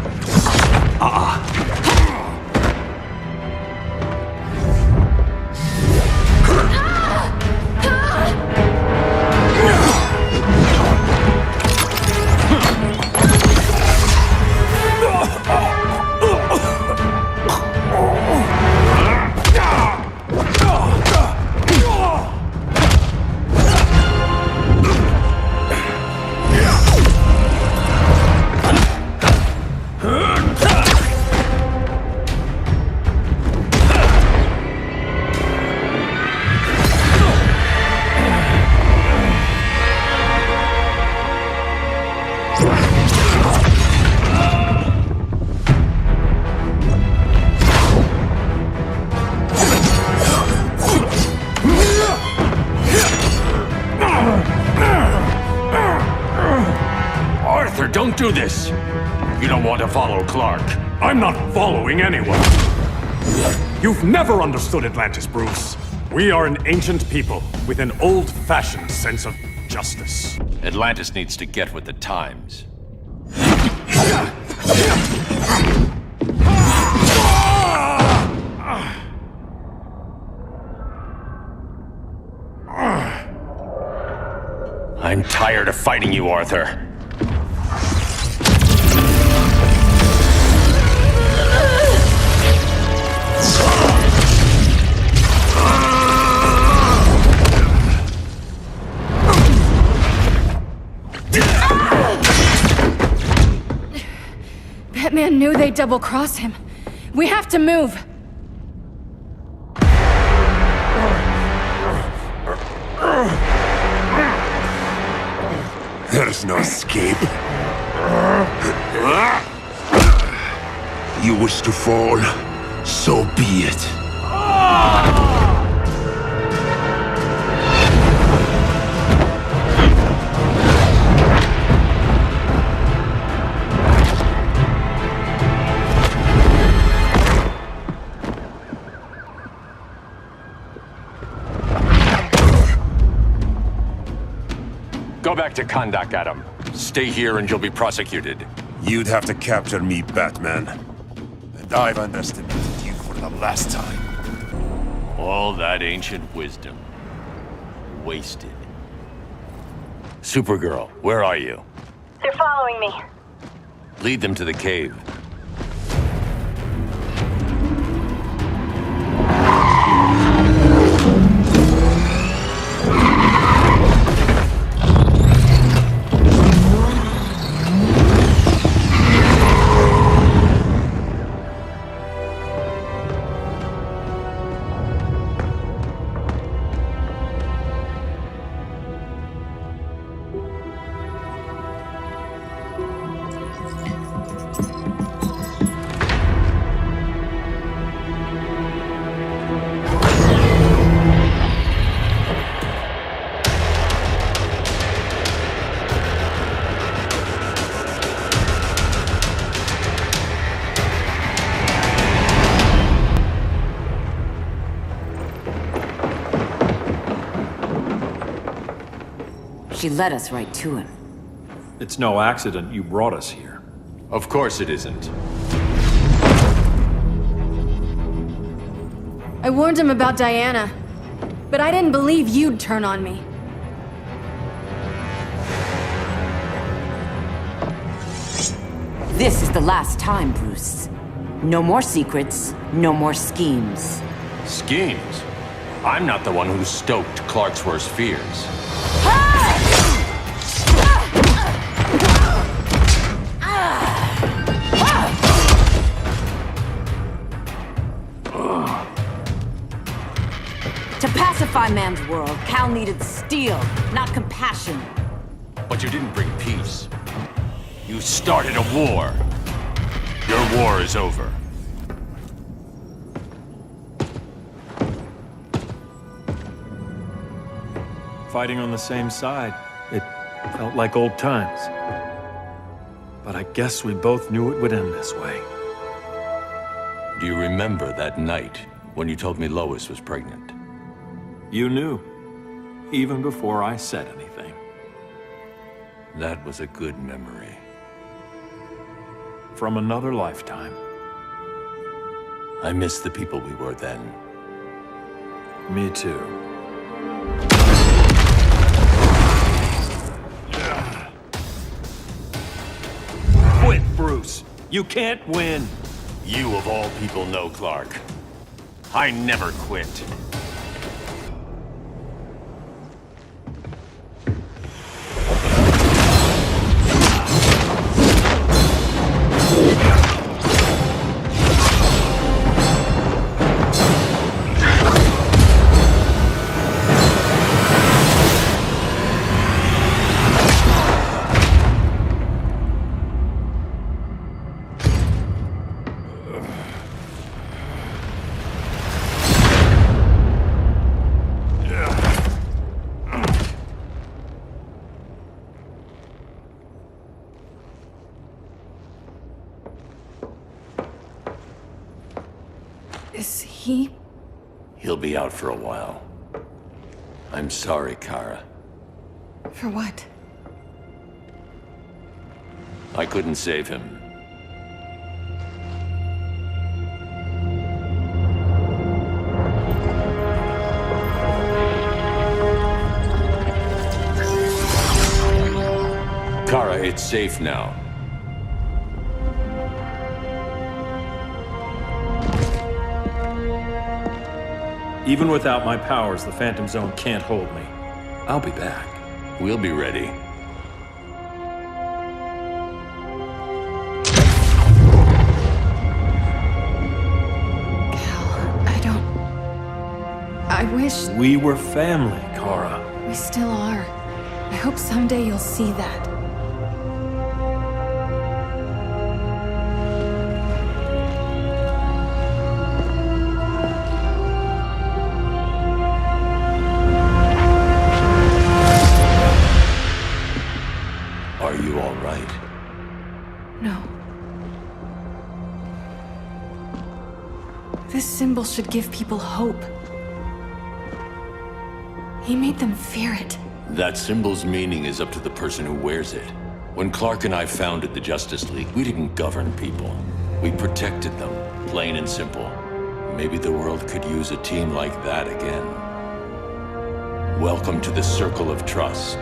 Arthur, don't do this! You don't want to follow Clark. I'm not following anyone. You've never understood Atlantis, Bruce. We are an ancient people with an old-fashioned sense of justice. Atlantis needs to get with the times. I'm tired of fighting you, Arthur. Batman knew they'd double-cross him. We have to move. There's no escape. You wish to fall, so be it. Go back to Kahndaq, Adam. Stay here and you'll be prosecuted. You'd have to capture me, Batman. And I've underestimated you for the last time. All that ancient wisdom. Wasted. Supergirl, where are you? They're following me. Lead them to the cave. She led us right to him. It's no accident you brought us here. Of course it isn't. I warned him about Diana, but I didn't believe you'd turn on me. This is the last time, Bruce. No more secrets, no more schemes. Schemes? I'm not the one who stoked Clark's worst fears. To pacify man's world, Cal needed steel, not compassion. But you didn't bring peace. You started a war. Your war is over. Fighting on the same side, it felt like old times. But I guess we both knew it would end this way. Do you remember that night when you told me Lois was pregnant? You knew, even before I said anything. That was a good memory. From another lifetime. I miss the people we were then. Me too. Quit, Bruce. You can't win. You of all people know Clark. I never quit. Is he? He'll be out for a while. I'm sorry, Kara. For what? I couldn't save him. Kara, it's safe now. Even without my powers, the Phantom Zone can't hold me. I'll be back. We'll be ready. I wish... We were family, Kara. We still are. I hope someday you'll see that. Are you all right? No. This symbol should give people hope. He made them fear it. That symbol's meaning is up to the person who wears it. When Clark and I founded the Justice League, we didn't govern people. We protected them, plain and simple. Maybe the world could use a team like that again. Welcome to the Circle of Trust.